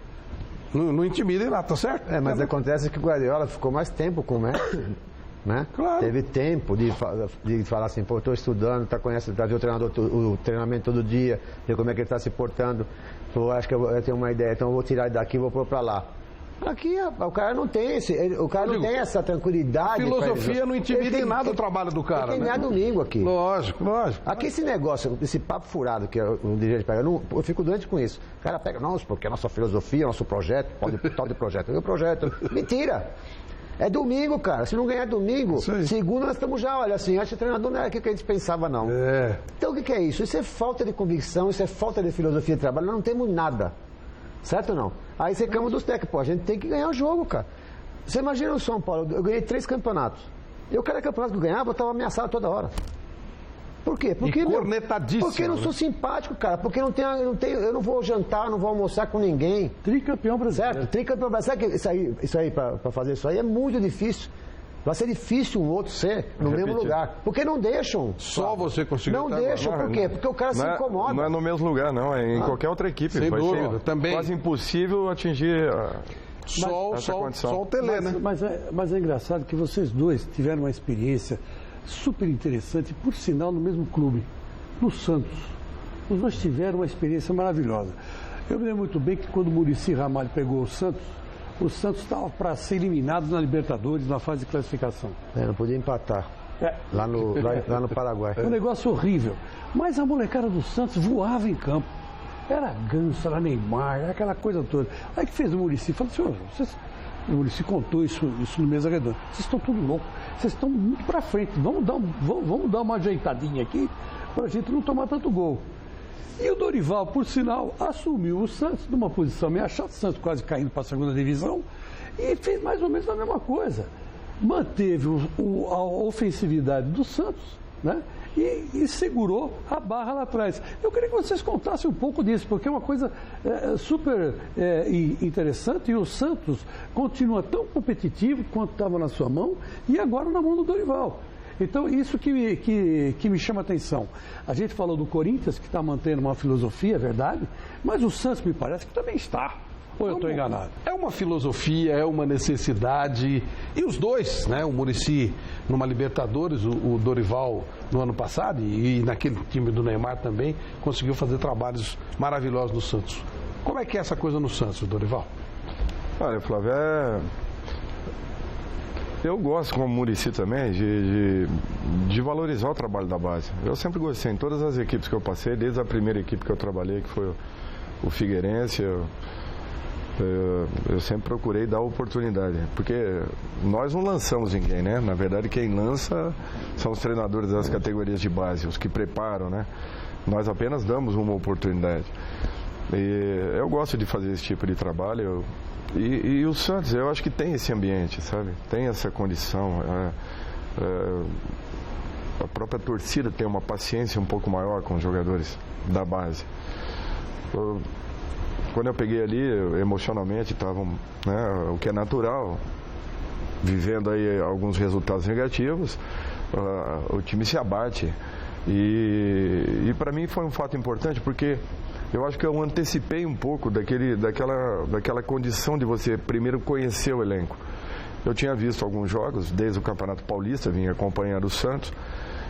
Não intimida lá, tá certo? Mas acontece que o Guardiola ficou mais tempo com o Messi, né? Claro. Teve tempo de falar assim, pô, estou estudando, tá vendo o treinador, o treinamento todo dia, ver como é que ele está se portando. Pô, acho que eu tenho uma ideia, então eu vou tirar ele daqui e vou pôr para lá. Aqui o cara não tem tem essa tranquilidade. A filosofia não intimida em nada o trabalho do cara. Tem que ganhar domingo aqui. Lógico. Aqui esse negócio, esse papo furado que o dirigente pega, eu fico doente com isso. O cara pega, nossa, porque a nossa filosofia, nosso projeto, tal de projeto. Meu projeto. Mentira! É domingo, cara. Se não ganhar domingo, segunda nós estamos já, olha assim, acho que o treinador não era aquilo que a gente pensava, não. Então o que é isso? Isso é falta de convicção, isso é falta de filosofia de trabalho. Nós não temos nada. Certo ou não? Aí você reclama dos técnicos. Pô, a gente tem que ganhar o jogo, cara. Você imagina o São Paulo, eu ganhei 3 campeonatos. E cada campeonato que eu ganhava, eu estava ameaçado toda hora. Por quê? Porque cornetadíssimo. Porque eu não sou simpático, cara. Porque eu não vou jantar, não vou almoçar com ninguém. Tricampeão brasileiro. Certo? Tricampeão brasileiro. Sabe que isso aí para fazer isso aí é muito difícil. Vai ser difícil um outro ser no mesmo lugar. Porque não deixam. Só você conseguiu. Não deixam, por quê? Porque o cara se incomoda. Não é no mesmo lugar, não. É em qualquer outra equipe. Sem dúvida. Também. Quase impossível atingir só o Tele, né? Mas é engraçado que vocês dois tiveram uma experiência super interessante, por sinal, no mesmo clube, no Santos. Os dois tiveram uma experiência maravilhosa. Eu me lembro muito bem que quando o Muricy Ramalho pegou o Santos estava para ser eliminado na Libertadores, na fase de classificação. Não podia empatar. Lá no Paraguai. Um negócio horrível. Mas a molecada do Santos voava em campo. Era Ganso, era Neymar, era aquela coisa toda. Aí que fez o Muricy? Falou, senhor, O Muricy contou isso no Mesa Redonda. Vocês estão tudo loucos, vocês estão muito para frente. Vamos dar uma ajeitadinha aqui para a gente não tomar tanto gol. E o Dorival, por sinal, assumiu o Santos numa posição meio chata, o Santos quase caindo para a segunda divisão, e fez mais ou menos a mesma coisa. Manteve a ofensividade do Santos, né? E segurou a barra lá atrás. Eu queria que vocês contassem um pouco disso, porque é uma coisa super interessante, e o Santos continua tão competitivo quanto estava na sua mão e agora na mão do Dorival. Então, isso que me chama a atenção. A gente falou do Corinthians, que está mantendo uma filosofia, é verdade, mas o Santos me parece que também está. Ou eu estou enganado? É uma filosofia, é uma necessidade. E os dois, né? O Muricy numa Libertadores, o Dorival no ano passado, e naquele time do Neymar também, conseguiu fazer trabalhos maravilhosos no Santos. Como é que é essa coisa no Santos, Dorival? Olha, Flávio, eu gosto, como Muricy também, de valorizar o trabalho da base. Eu sempre gostei, em todas as equipes que eu passei, desde a primeira equipe que eu trabalhei, que foi o Figueirense, eu sempre procurei dar oportunidade, porque nós não lançamos ninguém, né? Na verdade, quem lança são os treinadores das categorias de base, os que preparam, né? Nós apenas damos uma oportunidade. E eu gosto de fazer esse tipo de trabalho. E o Santos, eu acho que tem esse ambiente, sabe? Tem essa condição. A própria torcida tem uma paciência um pouco maior com os jogadores da base. Quando eu peguei ali, emocionalmente, estavam, né, o que é natural, vivendo aí alguns resultados negativos, o time se abate. E para mim foi um fato importante, porque eu acho que eu antecipei um pouco daquela condição de você primeiro conhecer o elenco. Eu tinha visto alguns jogos, desde o Campeonato Paulista, vim acompanhando o Santos,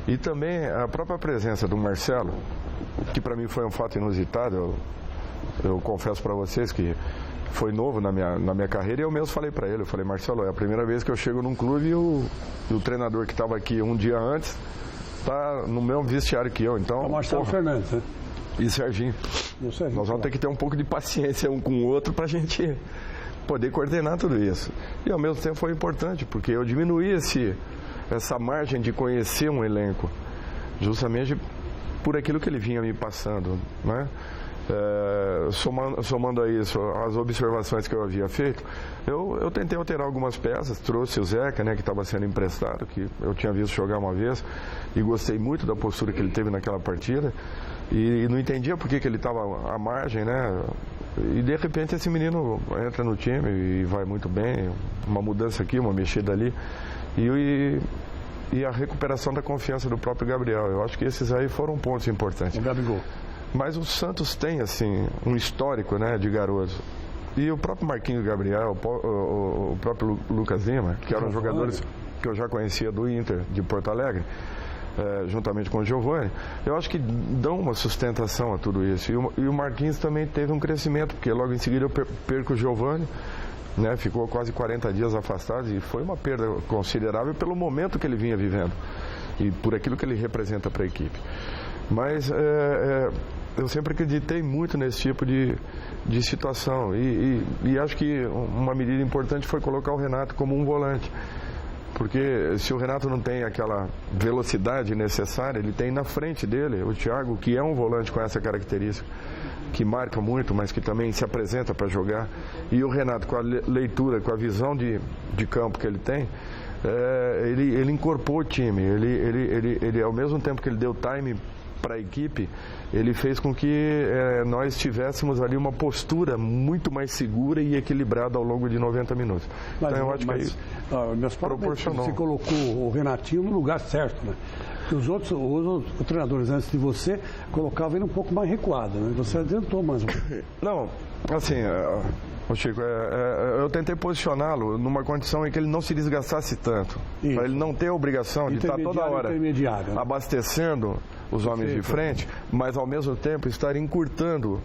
e também a própria presença do Marcelo, que para mim foi um fato inusitado. Eu confesso para vocês que foi novo na minha carreira, e eu mesmo falei para ele, eu falei: Marcelo, é a primeira vez que eu chego num clube e o treinador que estava aqui um dia antes está no mesmo vestiário que eu. Então, o Marcelo Fernandes, né? E Serginho. Nós vamos ter que ter um pouco de paciência um com o outro para a gente poder coordenar tudo isso. E ao mesmo tempo foi importante, porque eu diminuí essa margem de conhecer um elenco, justamente por aquilo que ele vinha me passando, né? Somando a isso as observações que eu havia feito, eu tentei alterar algumas peças, trouxe o Zeca, né, que estava sendo emprestado, que eu tinha visto jogar uma vez e gostei muito da postura que ele teve naquela partida, e não entendia por que ele estava à margem, né? E de repente esse menino entra no time e vai muito bem, uma mudança aqui, uma mexida ali, e a recuperação da confiança do próprio Gabriel. Eu acho que esses aí foram pontos importantes. O Gabigol. Mas o Santos tem, assim, um histórico, né, de garotos. E o próprio Marquinhos Gabriel, o próprio Lucas Lima, que eram jogadores que eu já conhecia do Inter de Porto Alegre, juntamente com o Giovani, eu acho que dão uma sustentação a tudo isso. E o Marquinhos também teve um crescimento, porque logo em seguida eu perco o Giovani, né, ficou quase 40 dias afastado, e foi uma perda considerável pelo momento que ele vinha vivendo e por aquilo que ele representa para a equipe. Mas eu sempre acreditei muito nesse tipo de situação, e acho que uma medida importante foi colocar o Renato como um volante, porque se o Renato não tem aquela velocidade necessária, ele tem na frente dele o Thiago, que é um volante com essa característica, que marca muito, mas que também se apresenta para jogar, e o Renato, com a leitura, com a visão de campo que ele tem, ele incorporou o time, ele ao mesmo tempo que ele deu time para a equipe, ele fez com que nós tivéssemos ali uma postura muito mais segura e equilibrada ao longo de 90 minutos. Então eu acho que meus proporcionou. Você colocou o Renatinho no lugar certo, né? Porque os outros treinadores antes de você colocavam ele um pouco mais recuado, né? Você adiantou mais um pouco. Não, assim, Chico, eu tentei posicioná-lo numa condição em que ele não se desgastasse tanto, para ele não ter a obrigação de estar toda hora abastecendo os homens de frente, mas ao mesmo tempo estar encurtando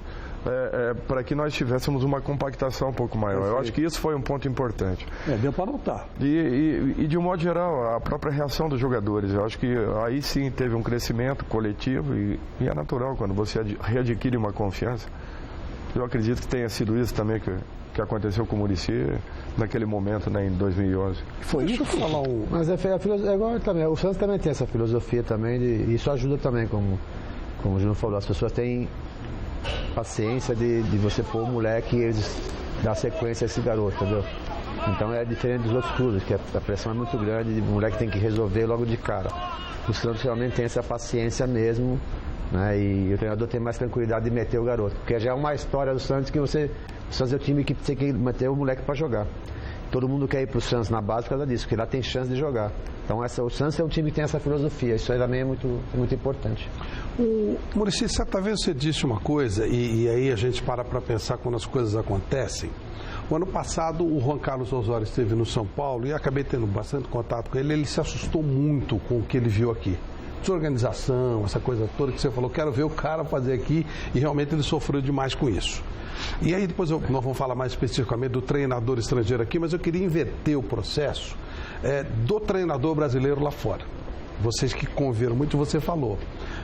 para que nós tivéssemos uma compactação um pouco maior. Eu acho que isso foi um ponto importante. Deu para notar. E de um modo geral, a própria reação dos jogadores, eu acho que aí sim teve um crescimento coletivo, e é natural quando você readquire uma confiança. Eu acredito que tenha sido isso também que que aconteceu com o Muricy naquele momento, né, em 2011. Foi isso que falar Mas é igual também. O Santos também tem essa filosofia também, e isso ajuda também, como o Júnior falou, as pessoas têm paciência de você pôr o moleque e eles dar sequência a esse garoto, entendeu? Então é diferente dos outros clubes, que a pressão é muito grande, o moleque tem que resolver logo de cara. O Santos realmente tem essa paciência mesmo, né? E o treinador tem mais tranquilidade de meter o garoto, porque já é uma história do Santos que o Santos é o time que tem que meter o moleque para jogar. Todo mundo quer ir pro Santos na base por causa disso, porque lá tem chance de jogar. Então o Santos é um time que tem essa filosofia, isso aí também é muito importante. Muricy, certa vez você disse uma coisa, e aí a gente para pensar quando as coisas acontecem. O ano passado, o Juan Carlos Osório esteve no São Paulo e acabei tendo bastante contato com ele. Ele se assustou muito com o que ele viu aqui. Desorganização, essa coisa toda que você falou, quero ver o cara fazer aqui, e realmente ele sofreu demais com isso. E aí depois nós vamos falar mais especificamente do treinador estrangeiro aqui, mas eu queria inverter o processo do treinador brasileiro lá fora. Vocês que conviveram muito, você falou.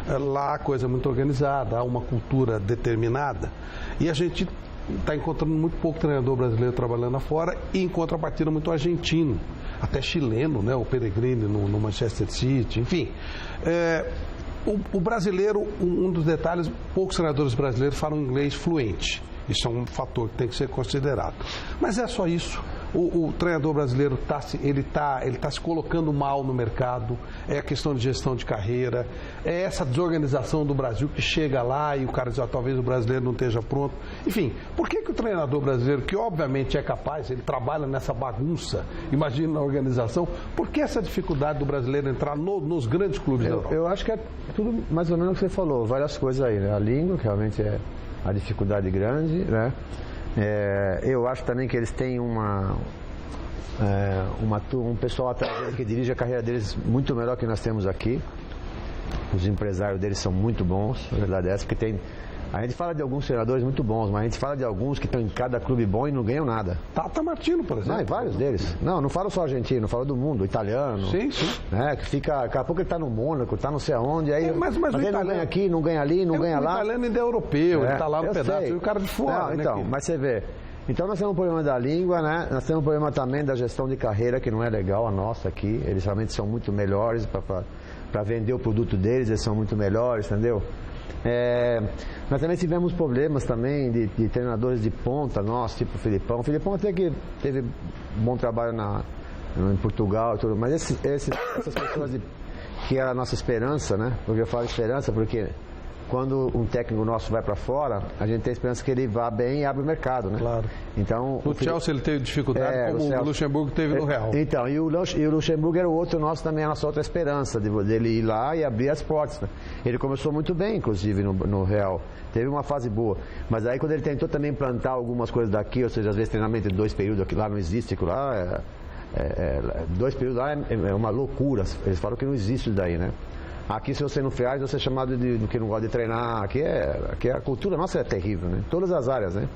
Lá a coisa é muito organizada, há uma cultura determinada, e a gente está encontrando muito pouco treinador brasileiro trabalhando lá fora, e em contrapartida muito argentino, até chileno, né? O Pellegrini no Manchester City, enfim. O brasileiro, um dos detalhes, poucos treinadores brasileiros falam inglês fluente. Isso é um fator que tem que ser considerado. Mas é só isso. O treinador brasileiro está se colocando mal no mercado, é a questão de gestão de carreira, é essa desorganização do Brasil que chega lá e o cara diz, talvez o brasileiro não esteja pronto. Enfim, por que o treinador brasileiro, que obviamente é capaz, ele trabalha nessa bagunça, imagina na organização, por que essa dificuldade do brasileiro entrar nos grandes clubes da Europa? Eu acho que é tudo mais ou menos o que você falou, várias coisas aí, né? A língua, que realmente é a dificuldade grande, né? Eu acho também que eles têm um pessoal atrás que dirige a carreira deles muito melhor que nós temos aqui. Os empresários deles são muito bons, a verdade é essa, porque a gente fala de alguns treinadores muito bons, mas a gente fala de alguns que estão em cada clube bom e não ganham nada. Tata Martino, por exemplo. Não, vários deles. Não falo só argentino, falo do mundo, italiano. Sim. Né, que fica, daqui a pouco ele está no Mônaco, está não sei aonde, aí mas ele italiano, não ganha aqui, não ganha ali, não ganha lá. O italiano ainda é europeu, ele está lá no pedaço, sei. e o cara de fora. Não, então, mas você vê. Então nós temos um problema da língua, né? Nós temos um problema também da gestão de carreira, que não é legal a nossa aqui. Eles realmente são muito melhores para vender o produto deles, eles são muito melhores, entendeu? Nós também tivemos problemas também de treinadores de ponta, tipo o Filipão. O Filipão até que teve um bom trabalho em Portugal e tudo, mas essas pessoas que era a nossa esperança, né? Porque eu falo esperança porque quando um técnico nosso vai para fora, a gente tem a esperança que ele vá bem e abre o mercado, né? Claro. Então, o Chelsea ele teve dificuldade, como o Luxemburgo teve no Real. Então, e o Luxemburgo era o outro nosso também, a nossa outra esperança, dele ir lá e abrir as portas. Né? Ele começou muito bem, inclusive, no Real. Teve uma fase boa. Mas aí quando ele tentou também implantar algumas coisas daqui, ou seja, às vezes treinamento de 2 períodos, aqui lá não existe, aquilo lá 2 períodos lá é uma loucura. Eles falam que não existe isso daí, né? Aqui, se você não faz, você é chamado do que não gosta de treinar. Aqui a cultura nossa é terrível, né? Todas as áreas, né?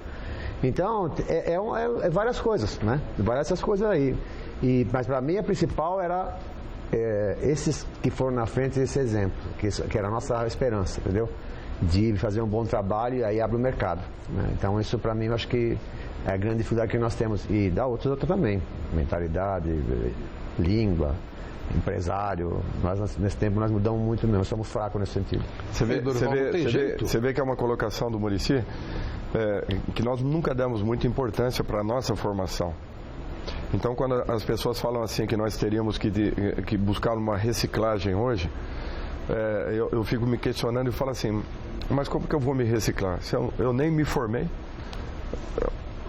Então, é várias coisas, né? Várias essas coisas aí. Mas para mim, a principal era esses que foram na frente desse exemplo, que era a nossa esperança, entendeu? De fazer um bom trabalho e aí abre o mercado. Né? Então, isso para mim, eu acho que é a grande dificuldade que nós temos. E da outra também. Mentalidade, língua, empresário. Nesse tempo nós mudamos muito mesmo, nós somos fracos nesse sentido. Você vê que é uma colocação do Muricy que nós nunca demos muita importância para a nossa formação. Então, quando as pessoas falam assim que nós teríamos que buscar uma reciclagem hoje, eu fico me questionando e falo assim, mas como que eu vou me reciclar? Se eu nem me formei.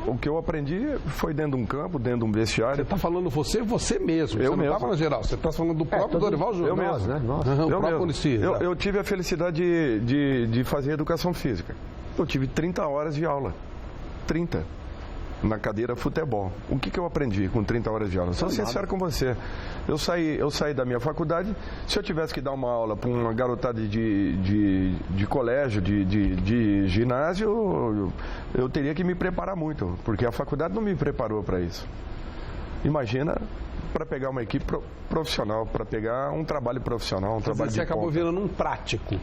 O que eu aprendi foi dentro de um campo, dentro de um vestiário. Você está falando você mesmo. Eu você mesmo. não está falando geral. Você está falando do próprio Dorival Júnior. Eu mesmo. Né? O próprio Muricy. Eu tive a felicidade de fazer educação física. Eu tive 30 horas de aula. 30. Na cadeira futebol. O que eu aprendi com 30 horas de aula? Sou sincero com você. Eu saí da minha faculdade. Se eu tivesse que dar uma aula para uma garotada de colégio, de ginásio, eu teria que me preparar muito, porque a faculdade não me preparou para isso. Imagina para pegar uma equipe profissional, para pegar um trabalho profissional, um trabalho de ponta. Você acabou virando um prático.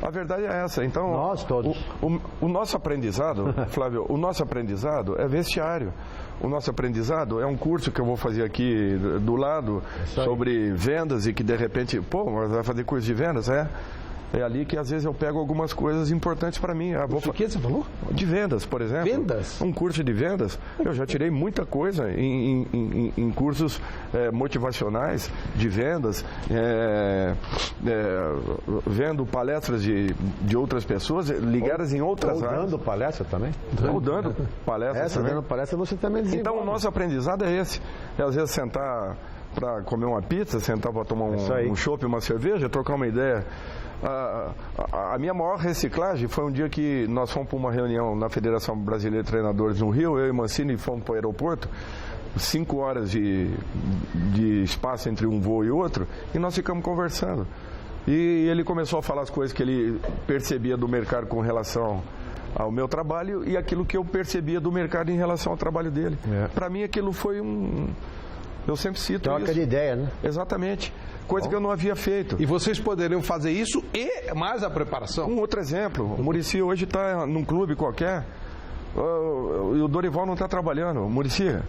A verdade é essa. Então, nós todos. O nosso aprendizado, Flávio, o nosso aprendizado é vestiário. O nosso aprendizado é um curso que eu vou fazer aqui do lado sobre vendas e que de repente, mas vai fazer curso de vendas? É ali que às vezes eu pego algumas coisas importantes para mim. O que você falou? De vendas, por exemplo. Vendas? Um curso de vendas. Eu já tirei muita coisa em cursos motivacionais de vendas, vendo palestras de outras pessoas ligadas em outras áreas. Dando palestra também? Ou dando palestra também. Dando palestra você também desenvolve. Então o nosso aprendizado é esse. É às vezes sentar para comer uma pizza, sentar para tomar um chopp, uma cerveja, trocar uma ideia. A minha maior reciclagem foi um dia que nós fomos para uma reunião na Federação Brasileira de Treinadores no Rio, eu e Mancini fomos para o aeroporto, 5 horas de espaço entre um voo e outro, e nós ficamos conversando. E ele começou a falar as coisas que ele percebia do mercado com relação ao meu trabalho e aquilo que eu percebia do mercado em relação ao trabalho dele. Para mim aquilo foi eu sempre cito troca de ideia, né? Exatamente. Coisa que eu não havia feito. E vocês poderiam fazer isso e mais a preparação? Um outro exemplo. O Muricy hoje está num clube qualquer e o Dorival não está trabalhando. Muricy,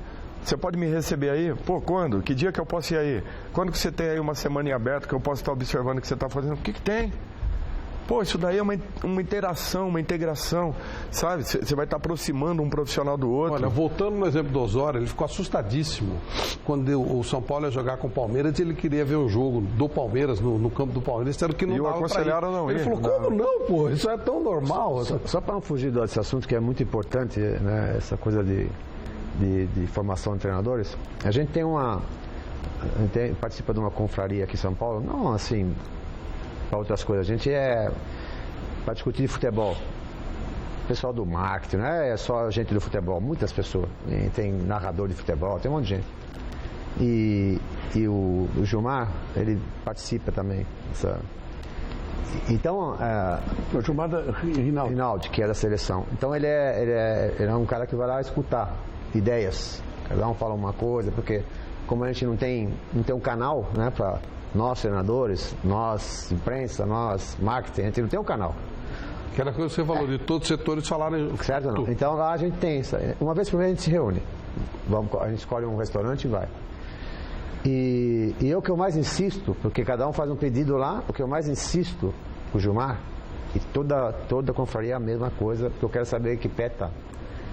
você pode me receber aí? Pô, quando? Que dia que eu posso ir aí? Quando que você tem aí uma semana em aberto que eu posso estar observando o que você está fazendo? O que tem? Pô, isso daí é uma interação, uma integração, sabe? Você vai estar aproximando um profissional do outro. Olha, voltando no exemplo do Osório, ele ficou assustadíssimo quando o São Paulo ia jogar com o Palmeiras e ele queria ver o jogo do Palmeiras, no campo do Palmeiras, disseram que não dava pra ir. Não ele falou, como não, pô? Isso é tão normal. Só para não fugir desse assunto que é muito importante, né? Essa coisa de formação de treinadores, a gente participa de uma confraria aqui em São Paulo, não assim para outras coisas, a gente para discutir de futebol, pessoal do marketing, não é só gente do futebol, muitas pessoas, tem narrador de futebol, tem um monte de gente, e o Gilmar, ele participa também então o Gilmar Rinaldi, que é da seleção, então ele é um cara que vai lá escutar ideias, cada um fala uma coisa, porque como a gente não tem um canal, né, para nós treinadores, nós imprensa, nós marketing, a gente não tem um canal. Aquela coisa que você falou, de todos os setores falarem. Certo ou não? Então lá a gente tem, uma vez por mês a gente se reúne, a gente escolhe um restaurante e vai. E eu que eu mais insisto, porque cada um faz um pedido lá, o que eu mais insisto com o Gilmar, e toda confraria é a mesma coisa, porque eu quero saber que pé tá,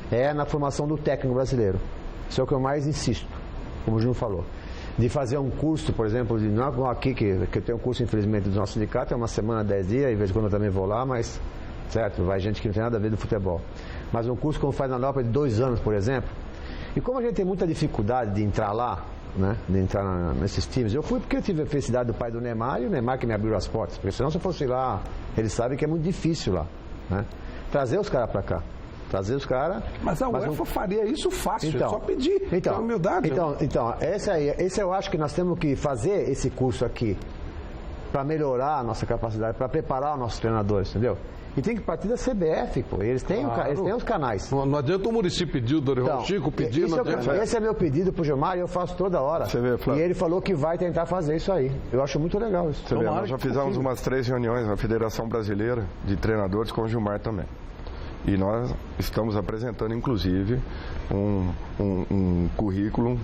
é na formação do técnico brasileiro. Isso é o que eu mais insisto, como o Júnior falou. De fazer um curso, por exemplo, não aqui que eu tenho um curso, infelizmente, do nosso sindicato, é uma semana, 10 dias, e de vez em quando eu também vou lá, mas, certo, vai gente que não tem nada a ver do futebol. Mas um curso como faz na Europa de 2 anos, por exemplo, e como a gente tem muita dificuldade de entrar lá, né, de entrar nesses times, eu fui porque eu tive a felicidade do pai do Neymar, e o Neymar que me abriu as portas, porque senão se eu fosse lá, eles sabem que é muito difícil lá, né, trazer os caras para cá. Trazer os caras. Mas a UEFA faria isso fácil, é só pedir. Então, humildade. Então esse eu acho que nós temos que fazer esse curso aqui para melhorar a nossa capacidade, para preparar os nossos treinadores, entendeu? E tem que partir da CBF, pô. Eles têm os canais. Não adianta o Muricy pedir, o Dorival Chico pedir. Esse é meu pedido pro Gilmar e eu faço toda hora. E ele falou que vai tentar fazer isso aí. Eu acho muito legal isso. Nós já fizemos umas 3 reuniões na Federação Brasileira de Treinadores com o Gilmar também. E nós estamos apresentando, inclusive, um currículo,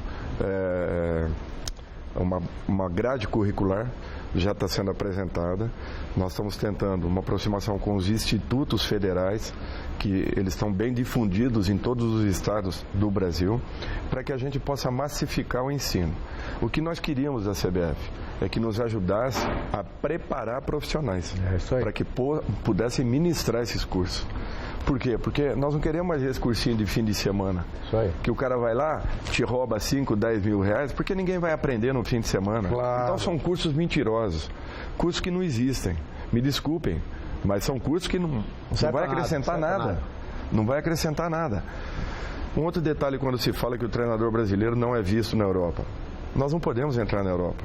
uma grade curricular já está sendo apresentada. Nós estamos tentando uma aproximação com os institutos federais, que eles estão bem difundidos em todos os estados do Brasil, para que a gente possa massificar o ensino. O que nós queríamos da CBF é que nos ajudasse a preparar profissionais, para que pudessem ministrar esses cursos. Por quê? Porque nós não queremos mais esse cursinho de fim de semana. Isso aí. Que o cara vai lá, te rouba 5, 10 mil reais, porque ninguém vai aprender no fim de semana. Claro. Então são cursos mentirosos, cursos que não existem. Me desculpem, mas são cursos que não vai acrescentar nada. Não vai acrescentar nada. Um outro detalhe quando se fala que o treinador brasileiro não é visto na Europa. Nós não podemos entrar na Europa.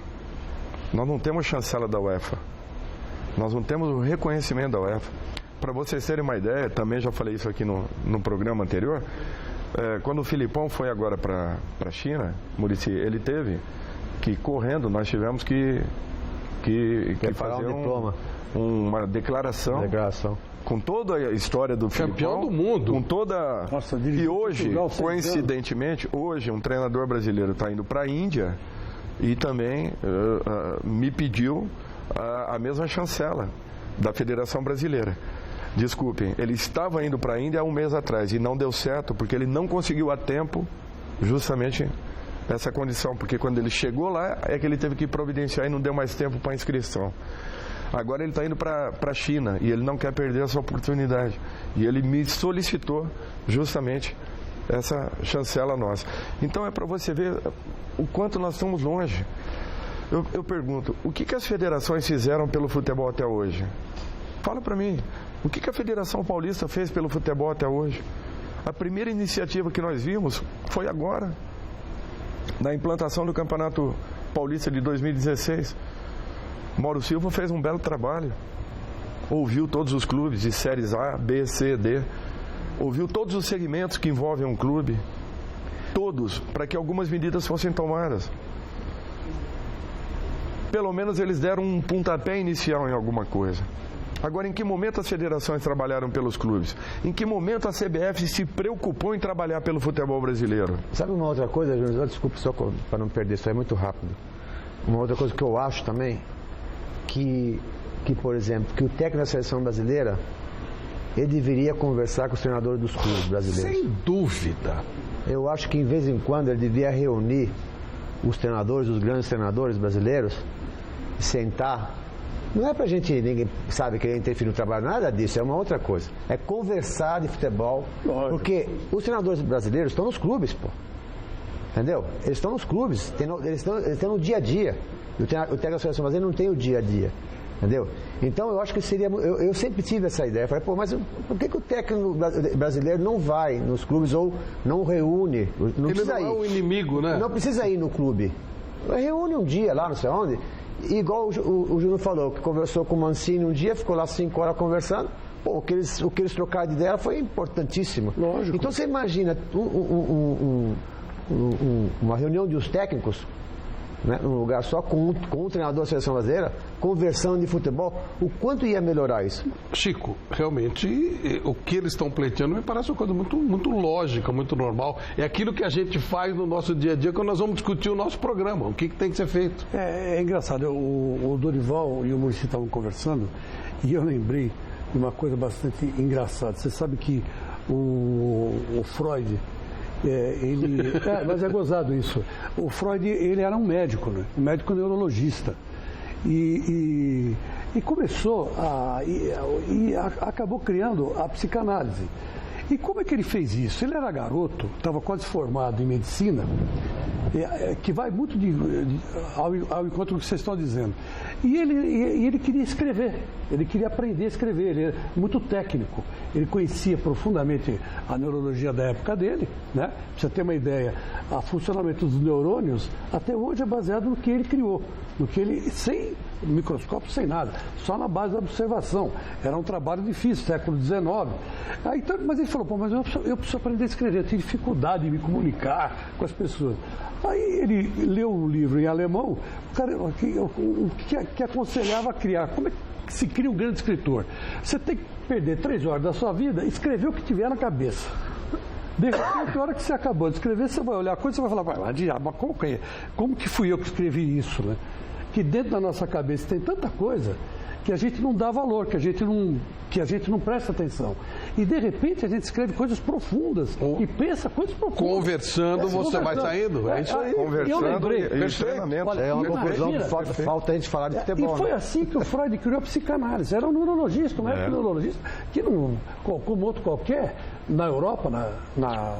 Nós não temos chancela da UEFA. Nós não temos o reconhecimento da UEFA. Para vocês terem uma ideia, também já falei isso aqui no programa anterior, quando o Filipão foi agora para a China, Muricy, ele teve que, correndo, nós tivemos que fazer um diploma. uma declaração. Com toda a história do campeão Filipão, do mundo. Com toda... Nossa, e hoje, Portugal, coincidentemente, hoje um treinador brasileiro está indo para a Índia e também me pediu a mesma chancela da Federação Brasileira. Desculpem, ele estava indo para a Índia há um mês atrás e não deu certo porque ele não conseguiu a tempo justamente essa condição, porque quando ele chegou lá é que ele teve que providenciar e não deu mais tempo para a inscrição. Agora ele está indo para a China e ele não quer perder essa oportunidade. E ele me solicitou justamente essa chancela nossa. Então é para você ver o quanto nós estamos longe. Eu pergunto, o que as federações fizeram pelo futebol até hoje? Fala para mim, o que a Federação Paulista fez pelo futebol até hoje? A primeira iniciativa que nós vimos foi agora, na implantação do Campeonato Paulista de 2016. Mauro Silva fez um belo trabalho. Ouviu todos os clubes de séries A, B, C, D. Ouviu todos os segmentos que envolvem um clube. Todos, para que algumas medidas fossem tomadas. Pelo menos eles deram um pontapé inicial em alguma coisa. Agora, em que momento as federações trabalharam pelos clubes? Em que momento a CBF se preocupou em trabalhar pelo futebol brasileiro? Sabe uma outra coisa, Júnior? Desculpa, só para não perder, isso é muito rápido. Uma outra coisa que eu acho também, que por exemplo, que o técnico da seleção brasileira, ele deveria conversar com os treinadores dos clubes brasileiros. Sem dúvida. Eu acho que, em vez em quando, ele devia reunir os treinadores, os grandes treinadores brasileiros, e sentar. Não é pra gente, ninguém sabe, querer interferir no trabalho, nada disso, é uma outra coisa. É conversar de futebol, porque os treinadores brasileiros estão nos clubes, pô. Entendeu? Eles estão nos clubes, eles estão no dia a dia. O técnico da seleção brasileira não tem o dia a dia. Entendeu? Então eu acho que seria. Eu sempre tive essa ideia. Falei, pô, mas por que o técnico brasileiro não vai nos clubes ou não reúne? Não Ele não é o inimigo, né? Não precisa ir no clube. Reúne um dia lá, não sei onde. E igual o Júnior falou, que conversou com o Mancini um dia, ficou lá 5 horas conversando. Pô, o que eles trocaram de ideia foi importantíssimo. Lógico. Então você imagina uma reunião de os técnicos, né, num lugar só, com um treinador da seleção brasileira, conversando de futebol, o quanto ia melhorar isso? Chico, realmente, o que eles estão pleiteando me parece uma coisa muito, muito lógica, muito normal. É aquilo que a gente faz no nosso dia a dia quando nós vamos discutir o nosso programa, o que tem que ser feito. É engraçado, o Dorival e o Muricy estavam conversando e eu lembrei de uma coisa bastante engraçada. Você sabe que o Freud... mas é gozado isso. O Freud, ele era um médico, né? Um médico neurologista. E começou e acabou criando a psicanálise. E como é que ele fez isso? Ele era garoto, estava quase formado em medicina, que vai muito ao encontro do que vocês estão dizendo. E ele queria escrever, ele queria aprender a escrever, ele era muito técnico. Ele conhecia profundamente a neurologia da época dele, né? Pra você ter uma ideia, o funcionamento dos neurônios até hoje é baseado no que ele criou, no que ele, sem microscópio, sem nada, só na base da observação. Era um trabalho difícil, século XIX. Então, mas ele falou, pô, mas eu preciso aprender a escrever, eu tenho dificuldade de me comunicar com as pessoas. Aí ele leu um livro em alemão, o cara, que aconselhava a criar. Como é que se cria um grande escritor? Você tem que perder 3 horas da sua vida e escrever o que tiver na cabeça. De repente, na hora que você acabou de escrever, você vai olhar a coisa e vai falar, mas diabo, como que fui eu que escrevi isso, né? Que dentro da nossa cabeça tem tanta coisa que a gente não dá valor, que a gente não presta atenção. E, de repente, a gente escreve coisas profundas e pensa coisas profundas. Conversando, você vai saindo. É isso aí. Conversando, eu lembrei. É uma conclusão que falta a gente falar de futebol. E foi assim que o Freud criou a psicanálise. Era um neurologista, um médico neurologista, que não, como outro qualquer, na Europa,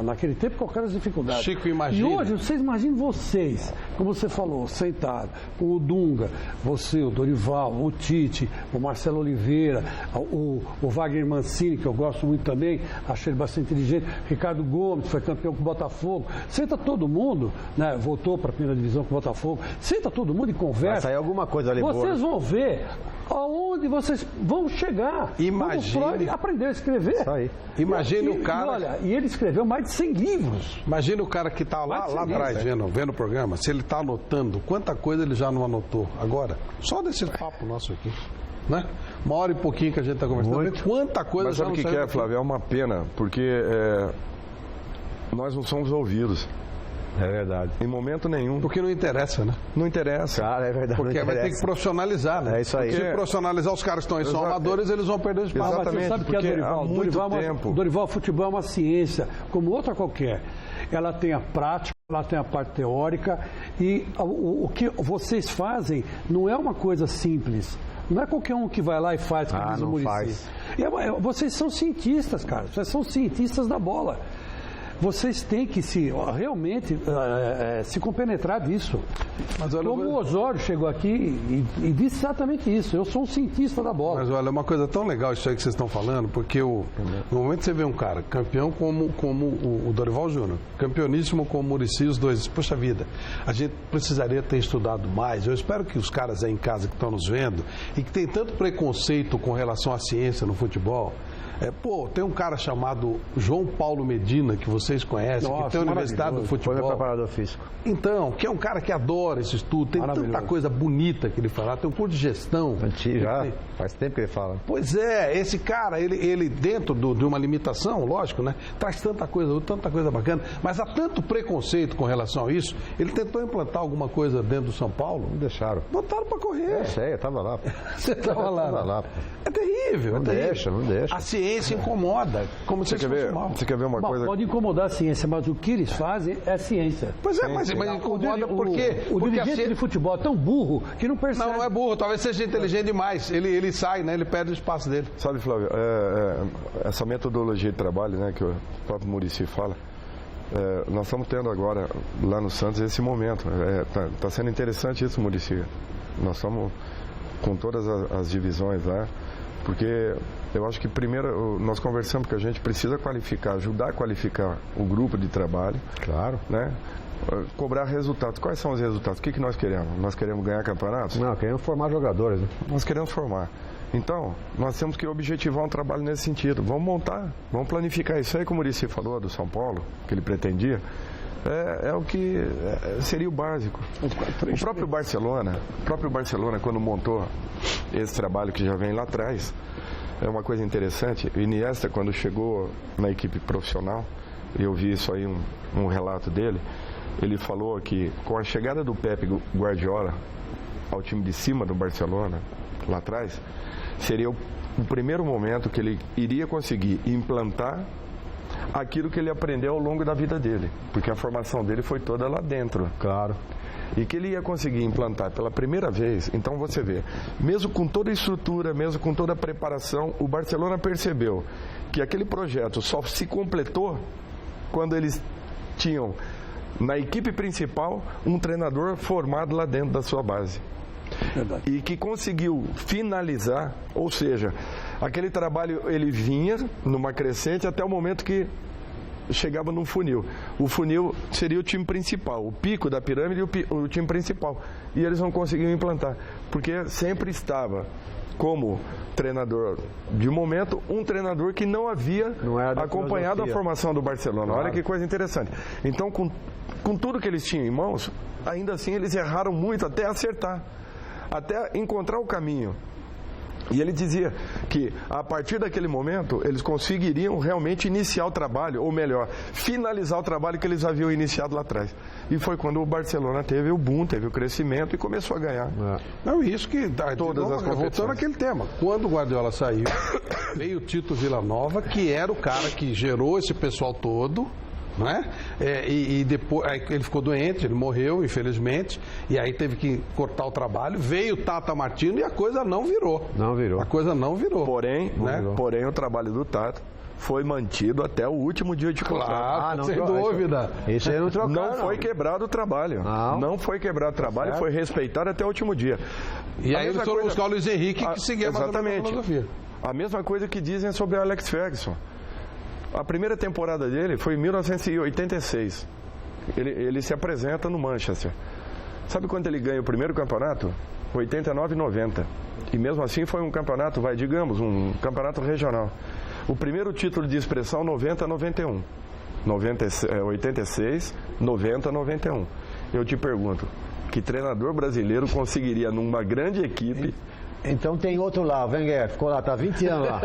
naquele tempo, qualquer dificuldade. Chico, imagina. E hoje, vocês imaginam vocês, como você falou, sentado com o Dunga, você, o Dorival, o Tite, o Marcelo Oliveira, o Wagner Mancini, que eu gosto muito também, achei ele bastante inteligente, Ricardo Gomes, foi campeão com o Botafogo. Senta todo mundo, né, voltou para a primeira divisão com o Botafogo, senta todo mundo e conversa. Vai sair alguma coisa ali. Vocês vão ver aonde vocês vão chegar. Imagine. O Freud aprendeu a escrever. Isso aí. Imagine o cara... E olha, e ele escreveu mais de 100 livros. Imagina o cara que está lá atrás vendo o programa, se ele está anotando, quanta coisa ele já não anotou agora, só desse papo nosso aqui. né? 1 hora e pouquinho que a gente está conversando. Muito. Quanta coisa Mas já sabe o não que saiu é, daqui. Flávio? É uma pena, porque nós não somos ouvidos. É verdade. Em momento nenhum. Porque não interessa, né? Não interessa. Cara, é verdade. Porque não vai ter que interessa. profissionalizar, né? É isso aí. Se profissionalizar, os caras que estão aí são amadores, eles vão perder o espaço. Mas Exatamente, você sabe que é porque Dorival? há muito tempo. Dorival, futebol é uma ciência, como outra qualquer. Ela tem a prática, ela tem a parte teórica e o que vocês fazem não é uma coisa simples. Não é qualquer um que vai lá e faz, como diz o não Muricy. faz. Vocês são cientistas, cara. Vocês são cientistas da bola. Vocês têm que realmente se compenetrar disso. Mas olha, Como o Osório chegou aqui e disse exatamente isso. Eu sou um cientista da bola. Mas olha, é uma coisa tão legal isso aí que vocês estão falando, porque no momento que você vê um cara campeão como o Dorival Júnior, campeoníssimo como o Muricy, os dois, poxa vida, a gente precisaria ter estudado mais. Eu espero que os caras aí em casa que estão nos vendo e que tem tanto preconceito com relação à ciência no futebol. Tem um cara chamado João Paulo Medina, que vocês conhecem, Nossa, que tem a Universidade do Foi meu Futebol. preparador físico. Então, que é um cara que adora esse estudo, tem tanta coisa bonita que ele fala, tem um curso de gestão. Antigo já, faz tempo que ele fala. Pois é, esse cara, ele dentro de uma limitação, lógico, né? Traz tanta coisa bacana, mas há tanto preconceito com relação a isso, ele tentou implantar alguma coisa dentro do São Paulo, Não deixaram. botaram pra correr. Eu sei, eu tava lá. Você estava lá. Tava lá. É terrível, Não é terrível. deixa, não deixa. A ciência incomoda, como se Você quer fosse ver, mal. você quer ver uma Bom, coisa? pode incomodar a ciência, mas o que eles fazem é ciência. Pois é, mas incomoda por quê? O Porque a dirigente ciência... de futebol é tão burro que não percebe. Não é burro, talvez seja inteligente demais. Ele sai, né? Ele perde o espaço dele. Sabe, Flávio, essa metodologia de trabalho, né, que o próprio Muricy fala, nós estamos tendo agora, lá no Santos, esse momento. Está sendo interessante isso, Muricy. Nós estamos com todas as divisões lá, porque eu acho que primeiro nós conversamos que a gente precisa qualificar, ajudar a qualificar o grupo de trabalho. Claro. Né? Cobrar resultados. Quais são os resultados? O que nós queremos? Nós queremos ganhar campeonatos? Não, queremos formar jogadores, né? Nós queremos formar. Então, nós temos que objetivar um trabalho nesse sentido. Vamos montar, vamos planificar isso aí, como o Muricy falou, do São Paulo, que ele pretendia. É o que seria o básico. O próprio Barcelona, quando montou esse trabalho que já vem lá atrás, é uma coisa interessante. O Iniesta, quando chegou na equipe profissional, eu vi isso aí, um relato dele, ele falou que com a chegada do Pepe Guardiola ao time de cima do Barcelona, lá atrás, seria o primeiro momento que ele iria conseguir implantar aquilo que ele aprendeu ao longo da vida dele, porque a formação dele foi toda lá dentro. Claro. E que ele ia conseguir implantar pela primeira vez. Então você vê, mesmo com toda a estrutura, mesmo com toda a preparação, o Barcelona percebeu que aquele projeto só se completou quando eles tinham na equipe principal um treinador formado lá dentro da sua base. Verdade. E que conseguiu finalizar, ou seja, aquele trabalho ele vinha numa crescente até o momento que chegava num funil. O funil seria o time principal, o pico da pirâmide e o time principal. E eles não conseguiam implantar, porque sempre estava como treinador de momento, um treinador que não havia acompanhado a formação do Barcelona. Claro. Olha que coisa interessante. Então, com tudo que eles tinham em mãos, ainda assim eles erraram muito até acertar, até encontrar o caminho. E ele dizia que a partir daquele momento eles conseguiriam realmente iniciar o trabalho, ou melhor, finalizar o trabalho que eles haviam iniciado lá atrás. E foi quando o Barcelona teve o boom, teve o crescimento e começou a ganhar. Não, isso que todas as competições. Voltando àquele tema. Quando o Guardiola saiu, veio o Tito Villanova, que era o cara que gerou esse pessoal todo. Não é? E depois ele ficou doente, ele morreu, infelizmente, e aí teve que cortar o trabalho. Veio o Tata Martino e a coisa não virou. Não virou. A coisa não virou. Porém, o trabalho do Tata foi mantido até o último dia de contrato. Claro, sem dúvida. Isso aí não trocaram. Não foi quebrado o trabalho. Não foi quebrado o trabalho, foi respeitado até o último dia. E aí eles foram buscar o Luiz Henrique, que seguia mais ou menos a filosofia. A mesma coisa que dizem sobre o Alex Ferguson. A primeira temporada dele foi em 1986. Ele se apresenta no Manchester. Sabe quando ele ganha o primeiro campeonato? 89 e 90. E mesmo assim foi um campeonato, digamos, um campeonato regional. O primeiro título de expressão, 90 a 91. 86, 90 a 91. Eu te pergunto, que treinador brasileiro conseguiria, numa grande equipe, Então tem outro lá, o Wenger, ficou lá, tá 20 anos lá.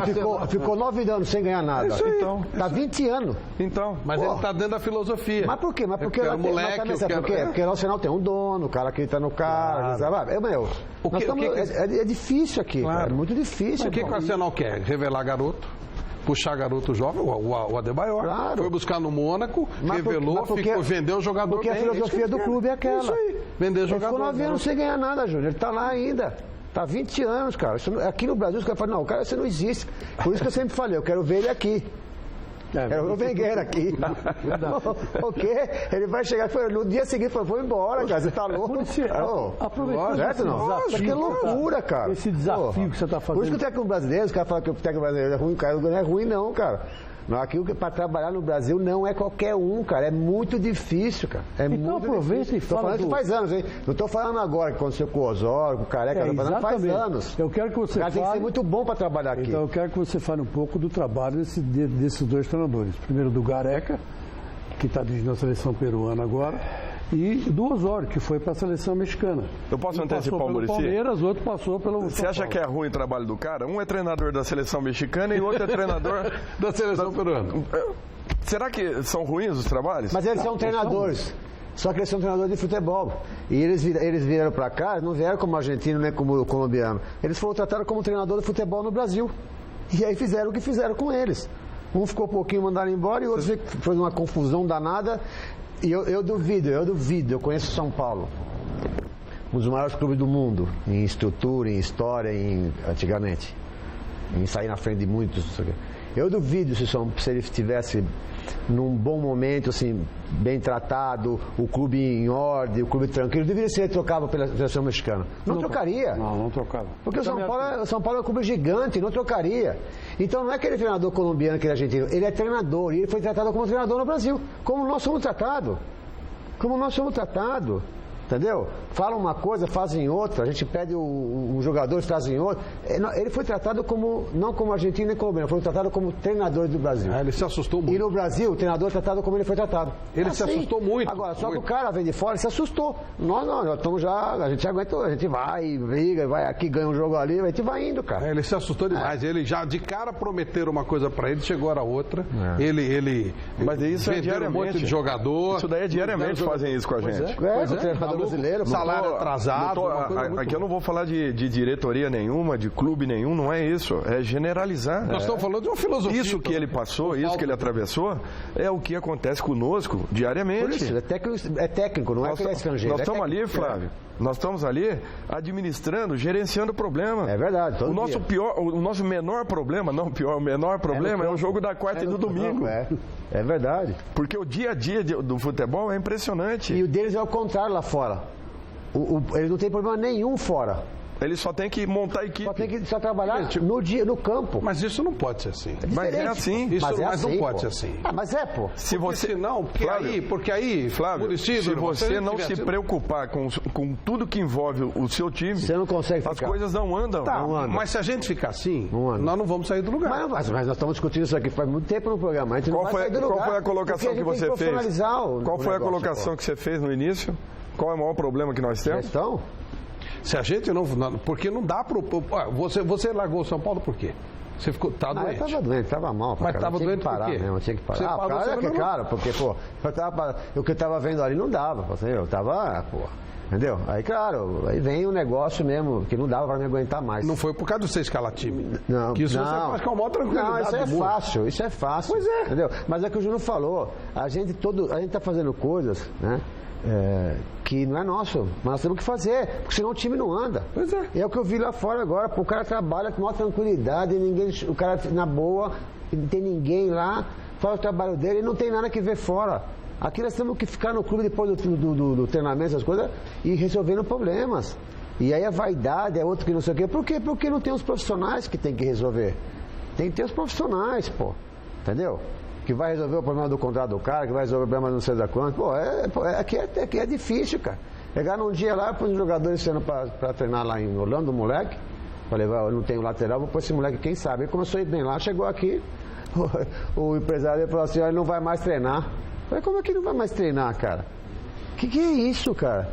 Ele ficou 9 anos sem ganhar nada. Então, tá 20 anos. Então, Mas ele tá dentro da filosofia. Mas por quê? Porque eu quero moleque, Porque o Nacional tem um dono, o cara acredita no cara. É difícil aqui, cara, é muito difícil. O que o Arsenal quer? Revelar garoto? Puxar garoto jovem, o Adebayor. Claro. Foi buscar no Mônaco, revelou, vendeu o jogador porque bem. Porque a filosofia do clube é aquela. Isso aí, vender jogador. Ele ficou 9 anos sem ganhar nada, Júnior. Ele tá lá ainda. Tá 20 anos, cara. Aqui no Brasil, os caras falam, não, o cara você não existe. Por isso que eu sempre falei, eu quero ver ele aqui. Quero ver o Wenger aqui. O quê? Ele vai chegar, no dia seguinte, vou embora, cara. Você tá louco? Aproveitando esse desafio. Que loucura, cara. Esse desafio que você tá fazendo. Por isso que o técnico brasileiro, os caras falam que o técnico brasileiro é ruim, cara. Não é ruim, não, cara. Aquilo que para trabalhar no Brasil não é qualquer um, cara. É muito fácil, cara. Então aproveita e fala. Isso faz anos, hein? Não estou falando agora que aconteceu com o Osório, com o Careca, faz anos. Eu quero que você fale. Tem que ser muito bom para trabalhar aqui. Então eu quero que você fale um pouco do trabalho desses dois treinadores. Primeiro do Gareca, que está dirigindo a seleção peruana agora, e do Osório, que foi para a seleção mexicana. Eu posso antecipar o Muricy? Palmeiras, outro passou pelo Você acha que é ruim o trabalho do cara? Um é treinador da seleção mexicana e o outro é treinador da seleção peruana. Será que são ruins os trabalhos? Mas eles são treinadores. Só que eles são treinadores de futebol. E eles vieram para cá, não vieram como argentino nem como colombiano. Eles foram tratados como treinador de futebol no Brasil. E aí fizeram o que fizeram com eles. Um ficou um pouquinho, mandaram embora, e o outro fez uma confusão danada. E eu duvido, eu conheço São Paulo, um dos maiores clubes do mundo, em estrutura, em história, antigamente, em sair na frente de muitos. Eu duvido se ele estivesse num bom momento, assim, bem tratado, o clube em ordem, o clube tranquilo, deveria ser trocado pela seleção mexicana. Não trocaria. Não trocava. Porque o São Paulo é um clube gigante, não trocaria. Então não é aquele treinador colombiano que é argentino, ele é treinador, e ele foi tratado como treinador no Brasil, como nós somos tratados. Entendeu? Falam uma coisa, fazem outra, a gente pede um jogador, trazem outro. Ele foi tratado não como argentino nem colombiano, foi tratado como treinador do Brasil. Ele se assustou muito. E no Brasil, o treinador é tratado como ele foi tratado. Ele se assustou muito. Agora, só que o cara vem de fora e se assustou. Nós estamos a gente aguenta, a gente vai, briga, vai aqui, ganha um jogo ali, a gente vai indo, cara. Ele se assustou demais. Ele já de cara prometeram uma coisa pra ele, chegou a outra. Ele mas isso é diariamente. Um monte de jogador. Isso daí é diariamente fazem isso com a gente. Brasileiro, salário atrasado. Aqui eu não vou falar de diretoria nenhuma, de clube nenhum, não é isso. É generalizar. Nós estamos falando de uma filosofia. Isso que ele passou, isso que ele atravessou, é o que acontece conosco diariamente. Por isso, é técnico, não é que ele é estrangeiro. Nós estamos ali, Flávio. Nós estamos ali administrando, gerenciando o problema. É verdade. O nosso menor problema, não pior, o menor problema é o jogo da quarta e do domingo. É verdade. Porque o dia a dia do futebol é impressionante. E o deles é o contrário lá fora. Eles não têm problema nenhum fora. Ele só tem que montar a equipe. Só tem que trabalhar no campo. Mas isso não pode ser assim. Mas é assim. Mas não pode ser assim. Mas pô. Se você não, porque aí, Flávio, se você não se preocupar com tudo que envolve o seu time, você não consegue ficar. As coisas não andam. Mas se a gente ficar assim, nós não vamos sair do lugar. Mas nós estamos discutindo isso aqui faz muito tempo no programa. A gente não vai sair do lugar. Qual foi a colocação que você fez? Qual foi a colocação que você fez no início? Qual é o maior problema que nós temos? Se a gente não... Porque não dá para... Você largou o São Paulo por quê? Você ficou... Tá doente. Eu estava doente, estava mal. Mas estava doente por quê? Eu tinha que parar. Claro, porque, o que eu estava vendo ali não dava. Eu estava... Entendeu? Aí, claro, aí vem um negócio mesmo que não dava para me aguentar mais. Não foi por causa de você escalar time. Não, que isso você faz com a maior tranquilidade. Não, isso é fácil. Pois é. Entendeu? Mas é que o Júnior falou, a gente está fazendo coisas, né? Que não é nosso, mas nós temos que fazer, porque senão o time não anda. Pois é. É o que eu vi lá fora agora, o cara trabalha com maior tranquilidade, o cara na boa, não tem ninguém lá, faz o trabalho dele e não tem nada que ver fora. Aqui nós temos que ficar no clube depois do treinamento, essas coisas, e resolvendo problemas. E aí a vaidade é outro que não sei o quê. Por quê? Porque não tem os profissionais que tem que resolver. Tem que ter os profissionais, entendeu? Que vai resolver o problema do contrato do cara, que vai resolver o problema não sei da quanto. Aqui é difícil, cara. Pegar num dia lá, pôr os jogadores sendo para treinar lá em Orlando, o moleque. Falei, eu não tenho lateral, vou pôr esse moleque, quem sabe. Ele começou a ir bem lá, chegou aqui, o empresário falou assim, ele não vai mais treinar. Falei, como é que não vai mais treinar, cara? Que é isso, cara?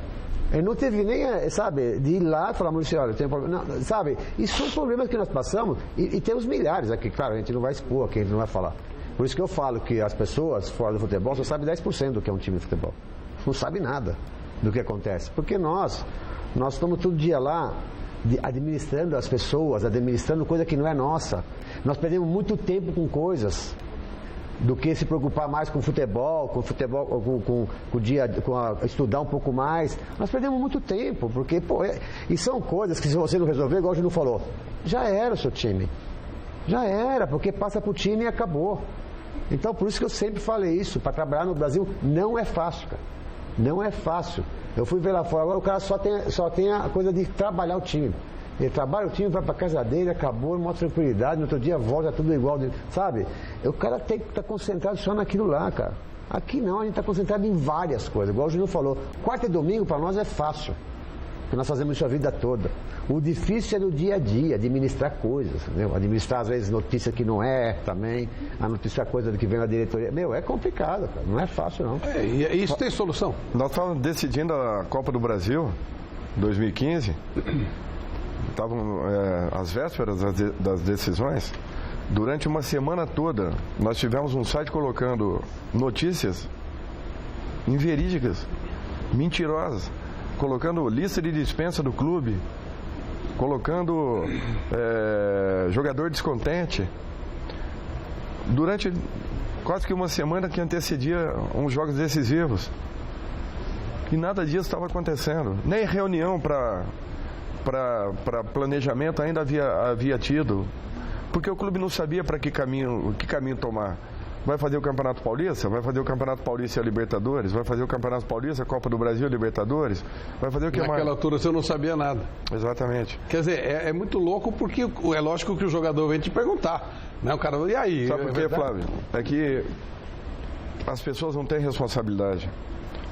Ele não teve nem, sabe, de ir lá e falar, Maurício, olha, eu tenho problema. Não, sabe, isso são problemas que nós passamos e temos milhares aqui. Claro, a gente não vai expor aqui, a gente não vai falar. Por isso que eu falo que as pessoas fora do futebol só sabem 10% do que é um time de futebol. Não sabe nada do que acontece. Porque nós estamos todo dia lá administrando as pessoas, administrando coisa que não é nossa. Nós perdemos muito tempo com coisas do que se preocupar mais com futebol, estudar um pouco mais. Nós perdemos muito tempo, porque, e são coisas que se você não resolver, igual o Gino falou, já era o seu time. Já era, porque passa pro time e acabou. Então, por isso que eu sempre falei isso, para trabalhar no Brasil não é fácil, cara. Não é fácil. Eu fui ver lá fora, agora o cara só tem a coisa de trabalhar o time. Ele trabalha o time, vai para casa dele, acabou, uma tranquilidade, no outro dia volta tudo igual, sabe? O cara tem que estar concentrado só naquilo lá, cara. Aqui não, a gente está concentrado em várias coisas. Igual o Júnior falou, quarta e domingo para nós é fácil, porque nós fazemos isso a vida toda. O difícil é no dia a dia, administrar coisas, entendeu? Administrar às vezes notícia que não é também, a notícia coisa que vem na diretoria. É complicado, cara, não é fácil não. E isso tem solução? Nós estávamos decidindo a Copa do Brasil, 2015... Estavam às vésperas das decisões. Durante uma semana toda, nós tivemos um site colocando notícias inverídicas, mentirosas, colocando lista de dispensa do clube, colocando jogador descontente. Durante quase que uma semana que antecedia uns jogos decisivos. E nada disso estava acontecendo. Nem reunião para planejamento ainda havia tido, porque o clube não sabia para que caminho tomar. Vai fazer o Campeonato Paulista? Vai fazer o Campeonato Paulista e a Libertadores? Vai fazer o Campeonato Paulista, a Copa do Brasil e a Libertadores? Vai fazer o que mais? Naquela altura você não sabia nada. Exatamente. Quer dizer, é muito louco porque é lógico que o jogador vem te perguntar, né? O cara, e aí? Sabe por quê, Flávio? É que as pessoas não têm responsabilidade.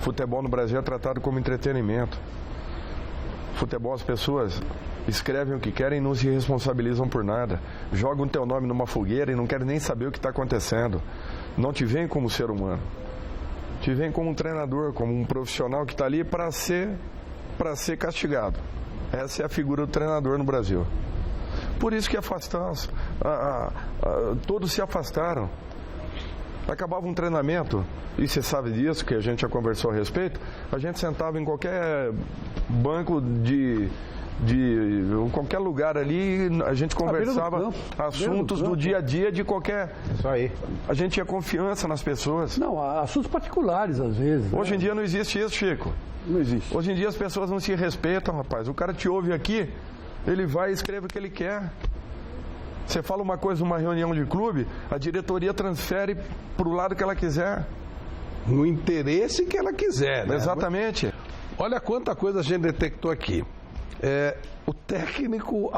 Futebol no Brasil é tratado como entretenimento. Futebol, as pessoas escrevem o que querem e não se responsabilizam por nada. Jogam o teu nome numa fogueira e não querem nem saber o que está acontecendo. Não te veem como ser humano. Te veem como um treinador, como um profissional que está ali para ser castigado. Essa é a figura do treinador no Brasil. Por isso que todos se afastaram. Acabava um treinamento, e você sabe disso, que a gente já conversou a respeito, a gente sentava em qualquer banco de qualquer lugar ali, a gente conversava assuntos do dia a dia de qualquer... Isso aí. A gente tinha confiança nas pessoas. Não, assuntos particulares às vezes. Hoje em dia não existe isso, Chico. Não existe. Hoje em dia as pessoas não se respeitam, rapaz. O cara te ouve aqui, ele vai e escreve o que ele quer. Você fala uma coisa numa reunião de clube, a diretoria transfere para o lado que ela quiser. No interesse que ela quiser, né? Exatamente. Olha quanta coisa a gente detectou aqui. O técnico...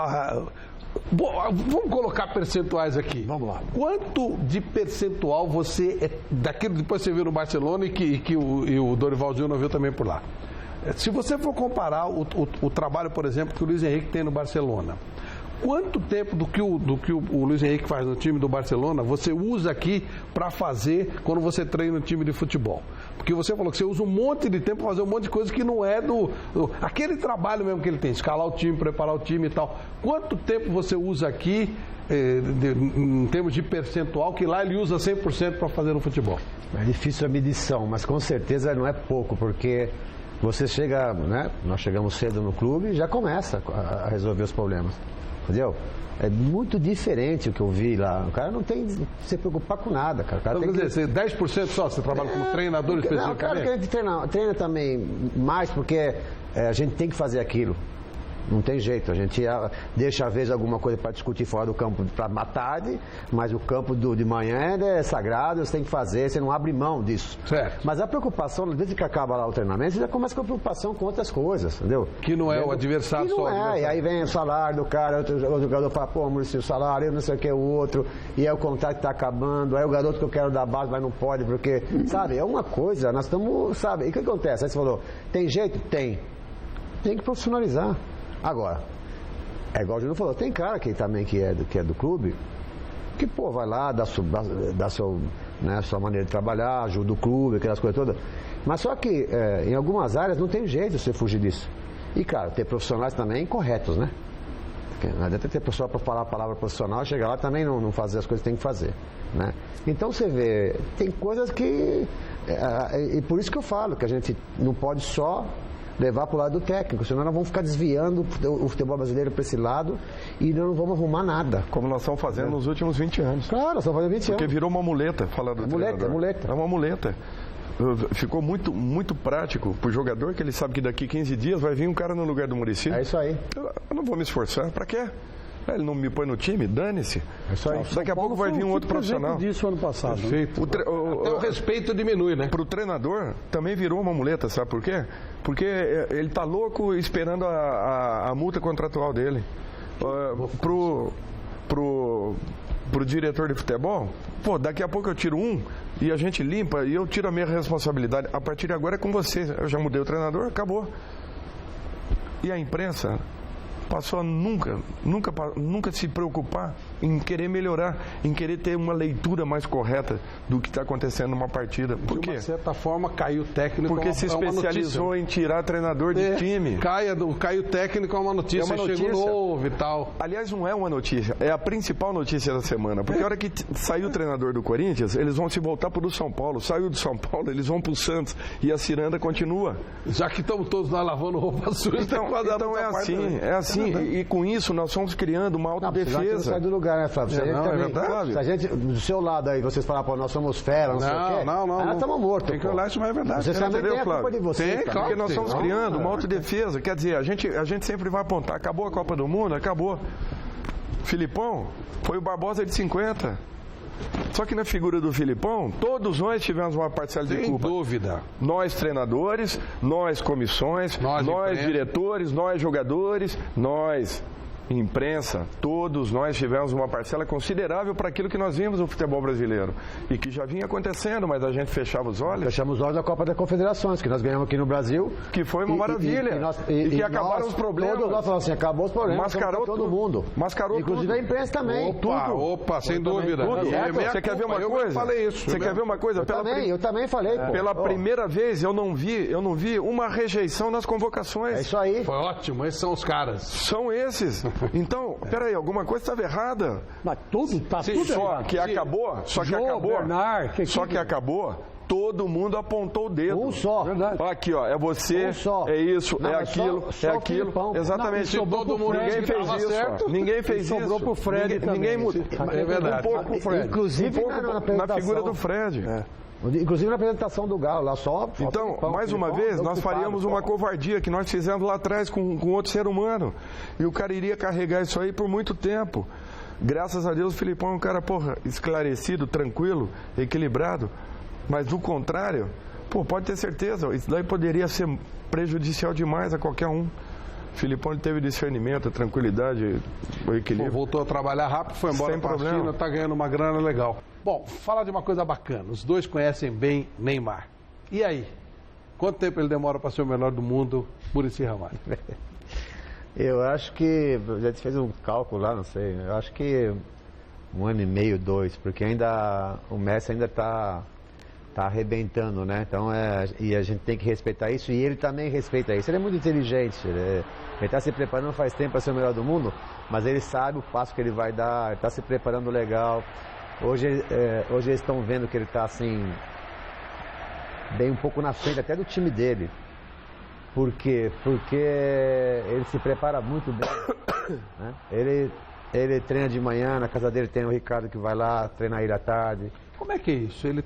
vamos colocar percentuais aqui. Vamos lá. Quanto de percentual você... daquilo depois você viu no Barcelona e que o Dorival Júnior viu também por lá. Se você for comparar o trabalho, por exemplo, que o Luiz Henrique tem no Barcelona... Quanto tempo do que o Luiz Henrique faz no time do Barcelona você usa aqui para fazer quando você treina no time de futebol? Porque você falou que você usa um monte de tempo para fazer um monte de coisa que não é aquele trabalho mesmo que ele tem, escalar o time, preparar o time e tal. Quanto tempo você usa aqui, em termos de percentual, que lá ele usa 100% para fazer no futebol? É difícil a medição, mas com certeza não é pouco, porque você chega, né? Nós chegamos cedo no clube e já começa a resolver os problemas. Entendeu? É muito diferente o que eu vi lá. O cara não tem que se preocupar com nada, cara. O cara então, tem quer dizer, 10% só, você trabalha como treinador especificamente? Não, claro que a gente treina também mais, porque a gente tem que fazer aquilo. Não tem jeito, a gente deixa às vezes alguma coisa para discutir fora do campo para a tarde, mas o campo de manhã é sagrado, você tem que fazer, você não abre mão disso. Certo. Mas a preocupação, desde que acaba lá o treinamento, você já começa com a preocupação com outras coisas, entendeu? Que não é o adversário só. E aí vem o salário do cara, outro jogador fala, pô, Maurício, o salário, eu não sei o que, o outro, e aí o contrato está acabando, aí o garoto que eu quero dar base, mas não pode, porque, sabe, é uma coisa, nós estamos, sabe, e o que acontece? Aí você falou, tem jeito? Tem. Tem que profissionalizar. Agora, é igual o Júnior falou, tem cara que também que é do clube, que pô, vai lá, dá sua maneira de trabalhar, ajuda o clube, aquelas coisas todas. Mas só que em algumas áreas não tem jeito de você fugir disso. E, claro, ter profissionais também corretos, né? Porque não adianta ter pessoa para falar a palavra profissional, chegar lá também não fazer as coisas que tem que fazer, né? Então você vê, tem coisas que... e por isso que eu falo que a gente não pode só levar para o lado do técnico, senão nós vamos ficar desviando o futebol brasileiro para esse lado e não vamos arrumar nada. Como nós estamos fazendo nos últimos 20 anos. Claro, nós estamos fazendo 20 anos. Porque virou uma muleta, falando do treinador. Muleta. É uma muleta. Ficou muito prático para o jogador, que ele sabe que daqui 15 dias vai vir um cara no lugar do Muricy. É isso aí. Eu não vou me esforçar, para quê? Ele não me põe no time, dane-se. É isso aí. Daqui a pouco vai vir um outro profissional. Disso ano passado. Perfeito. Até o respeito diminui, né? Para o treinador também virou uma muleta, sabe por quê? Porque ele está louco esperando a multa contratual dele. Pro diretor de futebol, pô, daqui a pouco eu tiro um e a gente limpa e eu tiro a minha responsabilidade. A partir de agora é com você. Eu já mudei o treinador, acabou. E a imprensa passou a nunca se preocupar em querer melhorar, em querer ter uma leitura mais correta do que está acontecendo numa partida. Por quê? De uma certa forma, caiu o técnico. Porque se especializou em tirar treinador de time. Caiu o técnico é uma notícia, chega novo e tal. Aliás, não é uma notícia, é a principal notícia da semana. Porque a hora que saiu o treinador do Corinthians, eles vão se voltar para o São Paulo. Saiu do São Paulo, eles vão para o Santos. E a ciranda continua. Já que estamos todos lá lavando roupa suja. Então é assim. E com isso nós estamos criando uma autodefesa. Não sai do lugar, né, Flávio? É verdade. Se a gente, do seu lado aí, vocês falarem, pô, nós somos fera, não sei o quê. Não. Aí nós estamos mortos. Tem que olhar, isso não é verdade. Você também tem a culpa de vocês. Tem, claro. Porque nós estamos criando uma autodefesa. Quer dizer, a gente sempre vai apontar. Acabou a Copa do Mundo? Acabou. Filipão foi o Barbosa de 50. Só que na figura do Filipão, todos nós tivemos uma parcela de culpa. Sem dúvida. Nós treinadores, nós comissões, nós diretores, nós jogadores, nós imprensa, todos nós tivemos uma parcela considerável para aquilo que nós vimos no futebol brasileiro e que já vinha acontecendo, mas a gente fechava os olhos. Fechamos os olhos da Copa das Confederações, que nós ganhamos aqui no Brasil. Que foi uma maravilha. E que acabaram os problemas. Todos nós falamos assim, acabou os problemas. Mascarou todo mundo. Mascarou inclusive tudo. a imprensa também. Opa, sem dúvida. Tudo. Você quer ver uma coisa? Eu falei isso. Você quer ver uma coisa? Eu também falei. Pela primeira vez eu não vi uma rejeição nas convocações. É isso aí. Foi ótimo, esses são os caras. São esses. Então, peraí, alguma coisa estava errada. Mas tudo errado. Só que acabou, todo mundo apontou o dedo. Um só. Verdade. Aqui, ó, é você, é isso, não, é aquilo, só é aquilo. Filipão. Exatamente. Não, todo mundo ninguém fez isso. certo. Ninguém fez isso. Sobrou pro Fred também. É verdade. Um pouco pro Fred. Inclusive na figura do Fred. Inclusive na apresentação do Galo, lá só. Então, mais uma vez, nós faríamos uma covardia que nós fizemos lá atrás com outro ser humano. E o cara iria carregar isso aí por muito tempo. Graças a Deus, o Filipão é um cara, esclarecido, tranquilo, equilibrado. Mas do contrário, pode ter certeza, isso daí poderia ser prejudicial demais a qualquer um. O Filipão ele teve discernimento, tranquilidade, o equilíbrio. Voltou a trabalhar rápido, foi embora para a China, está ganhando uma grana legal. Bom, falar de uma coisa bacana. Os dois conhecem bem Neymar. E aí? Quanto tempo ele demora para ser o melhor do mundo, Muricy Ramalho? Eu acho que, a gente fez um cálculo lá, não sei, eu acho que 1 ano e meio, 2, porque ainda o Messi ainda está arrebentando, né? Então, e a gente tem que respeitar isso, e ele também respeita isso. Ele é muito inteligente, ele está se preparando faz tempo para ser o melhor do mundo, mas ele sabe o passo que ele vai dar, ele está se preparando legal. Hoje eles estão vendo que ele está assim, bem um pouco na frente até do time dele. Por quê? Porque ele se prepara muito bem. Né? Ele treina de manhã, na casa dele tem o Ricardo que vai lá, treina ele à tarde. Como é que é isso? Ele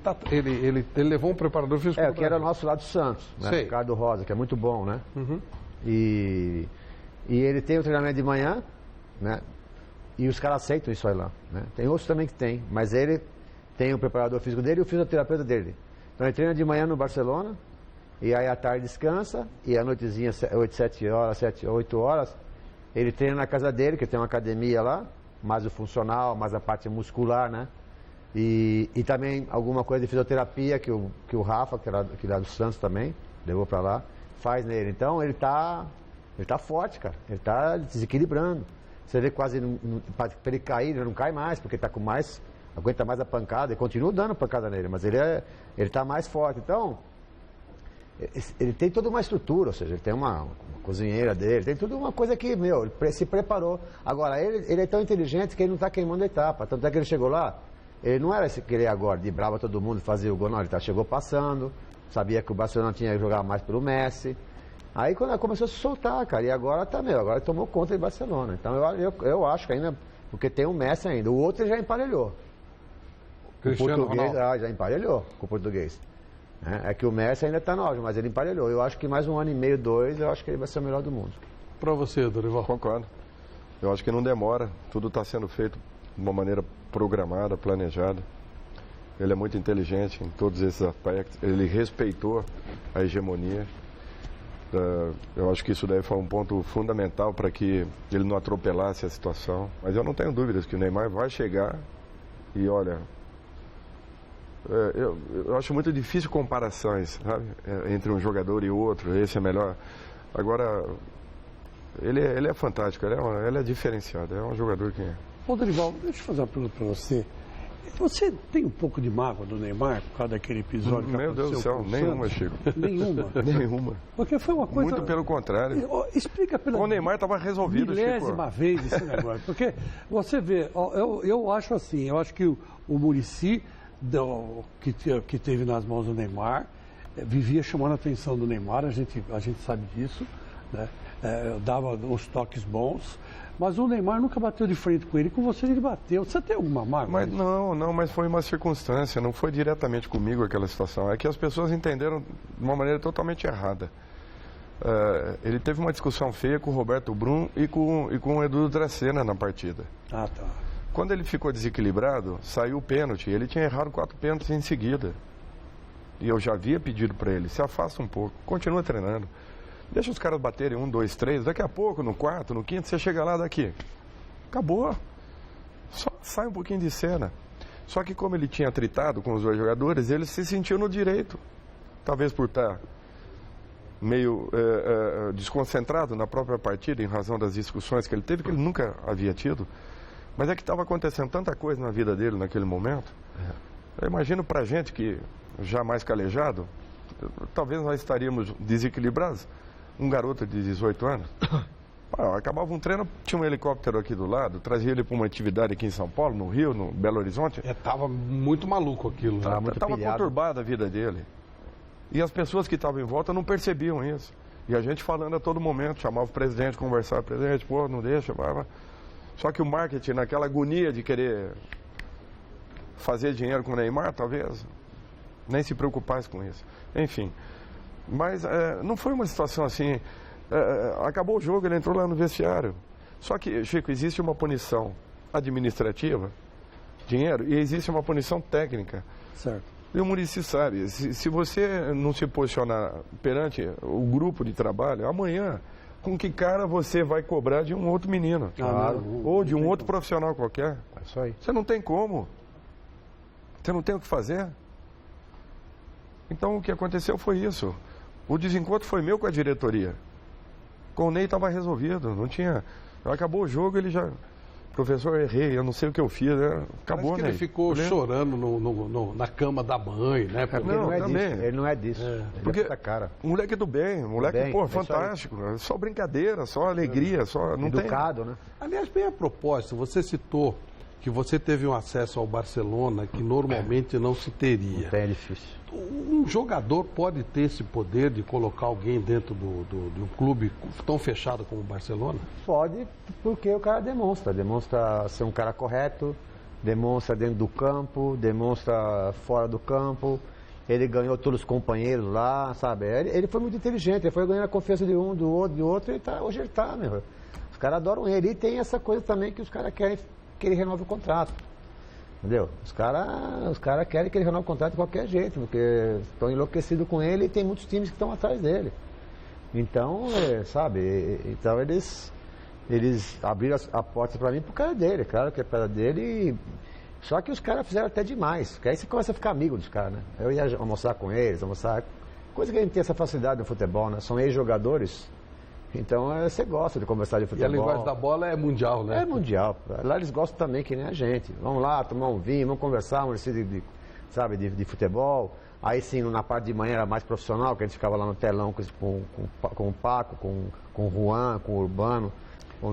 levou um preparador físico? Que era o nosso lá do Santos, né? Ricardo Rosa, que é muito bom, né? Uhum. E ele tem o treinamento de manhã, né? E os caras aceitam isso aí lá, né? Tem outros também que tem, mas ele tem o preparador físico dele e o fisioterapeuta dele. Então ele treina de manhã no Barcelona, e aí à tarde descansa, e à noitezinha, 8 horas, ele treina na casa dele, que tem uma academia lá, mais o funcional, mais a parte muscular, né? E também alguma coisa de fisioterapia que o Rafa, que lá do Santos também, levou pra lá, faz nele. Então ele tá forte, cara, ele tá desequilibrando. Você vê quase, para ele cair, ele não cai mais, porque tá com mais, aguenta mais a pancada, e continua dando pancada nele, mas ele tá mais forte. Então, ele tem toda uma estrutura, ou seja, ele tem uma cozinheira dele, tem tudo uma coisa que, ele se preparou. Agora, ele é tão inteligente que ele não está queimando a etapa. Tanto é que ele chegou lá, ele não era esse querer agora, de brava todo mundo, fazer o gol, não. Ele chegou passando, sabia que o Barcelona tinha que jogar mais pelo Messi. Aí quando começou a se soltar, cara, e agora tá, agora ele tomou conta de Barcelona. Então eu acho que ainda, porque tem o Messi ainda, o outro ele já emparelhou. Cristiano o português Ronaldo. já emparelhou com o português. É que o Messi ainda está no auge, mas ele emparelhou. Eu acho que mais 1 ano e meio, 2, eu acho que ele vai ser o melhor do mundo. Para você, Dorival. Concordo. Eu acho que não demora. Tudo está sendo feito de uma maneira programada, planejada. Ele é muito inteligente em todos esses aspectos. Ele respeitou a hegemonia. Eu acho que isso daí foi um ponto fundamental para que ele não atropelasse a situação. Mas eu não tenho dúvidas que o Neymar vai chegar e, olha... Eu acho muito difícil comparações, sabe? Entre um jogador e outro, esse é melhor. Agora, ele é fantástico, ele é diferenciado, é um jogador que... Ô, Dorival, deixa eu fazer uma pergunta para você. Você tem um pouco de mágoa do Neymar por causa daquele episódio que Meu Deus do aconteceu céu, com o nenhuma, Santos? Chico. Nenhuma? Nenhuma. Porque foi uma coisa... Muito pelo contrário. Explica pela... O Neymar estava resolvido, milésima Chico. vez esse negócio. Porque você vê, eu acho assim, eu acho que o Muricy, que teve nas mãos do Neymar, vivia chamando a atenção do Neymar, a gente sabe disso, né? Dava uns toques bons, mas o Neymar nunca bateu de frente com ele, com você ele bateu. Você tem alguma mágoa? Mas mas foi uma circunstância, não foi diretamente comigo aquela situação. É que as pessoas entenderam de uma maneira totalmente errada. Ele teve uma discussão feia com o Roberto Brum e com o Edu Dracena na partida. Ah, tá. Quando ele ficou desequilibrado, saiu o pênalti. Ele tinha errado 4 pênaltis em seguida. E eu já havia pedido para ele, se afasta um pouco, continua treinando. Deixa os caras baterem 1, 2, 3, daqui a pouco, no 4, no 5, você chega lá daqui. Acabou. Só sai um pouquinho de cena. Só que como ele tinha atritado com os 2 jogadores, ele se sentiu no direito. Talvez por estar meio desconcentrado na própria partida, em razão das discussões que ele teve, que ele nunca havia tido. Mas é que estava acontecendo tanta coisa na vida dele naquele momento. Eu imagino pra gente que, já mais calejado, talvez nós estaríamos desequilibrados. Um garoto de 18 anos, acabava um treino, tinha um helicóptero aqui do lado, trazia ele para uma atividade aqui em São Paulo, no Rio, no Belo Horizonte. Tava muito maluco aquilo. Estava conturbada a vida dele. E as pessoas que estavam em volta não percebiam isso. E a gente falando a todo momento, chamava o presidente, conversava com o presidente, pô, não deixa, blá. Só que o marketing, naquela agonia de querer fazer dinheiro com o Neymar, talvez, nem se preocupasse com isso. Enfim, mas não foi uma situação assim, acabou o jogo, ele entrou lá no vestiário. Só que, Chico, existe uma punição administrativa, dinheiro, e existe uma punição técnica. Certo. E o Muricy sabe, se você não se posicionar perante o grupo de trabalho, amanhã... Com que cara você vai cobrar de um outro menino? Claro. Ou de um outro profissional qualquer? É isso aí. Você não tem como. Você não tem o que fazer. Então o que aconteceu foi isso. O desencontro foi meu com a diretoria. Com o Ney estava resolvido. Não tinha. Acabou o jogo, ele já. Professor, errei, eu não sei o que eu fiz. Acabou, né? Ney. Ele ficou chorando na cama da mãe, né? Porque ele não é disso. Ele porque é cara. Moleque do bem, moleque, fantástico. Só brincadeira, só alegria, só não educado, tem... né? Aliás, bem a propósito, você citou que você teve um acesso ao Barcelona que normalmente não se teria. Não tem, é difícil. Um jogador pode ter esse poder de colocar alguém dentro de um clube tão fechado como o Barcelona? Pode, porque o cara demonstra ser um cara correto, demonstra dentro do campo, demonstra fora do campo. Ele ganhou todos os companheiros lá, sabe? Ele foi muito inteligente, ele foi ganhando a confiança de um, do outro, e hoje ele tá, meu. Os caras adoram ele. E tem essa coisa também que os caras querem que ele renove o contrato. Entendeu? Os caras querem que ele renove o contrato de qualquer jeito, porque estão enlouquecidos com ele e tem muitos times que estão atrás dele. Então, sabe, então eles abriram a porta para mim por causa dele, claro que é por causa dele. Só que os caras fizeram até demais, porque aí você começa a ficar amigo dos caras, né? Eu ia almoçar com eles, coisa que a gente tem essa facilidade no futebol, né? São ex-jogadores. Então você gosta de conversar de futebol. E a linguagem da bola é mundial, né? É mundial. Lá eles gostam também, que nem a gente. Vamos lá, tomar um vinho, vamos conversar, de futebol. Aí sim, na parte de manhã era mais profissional, que a gente ficava lá no telão com o Paco, com o Juan, com o Urbano.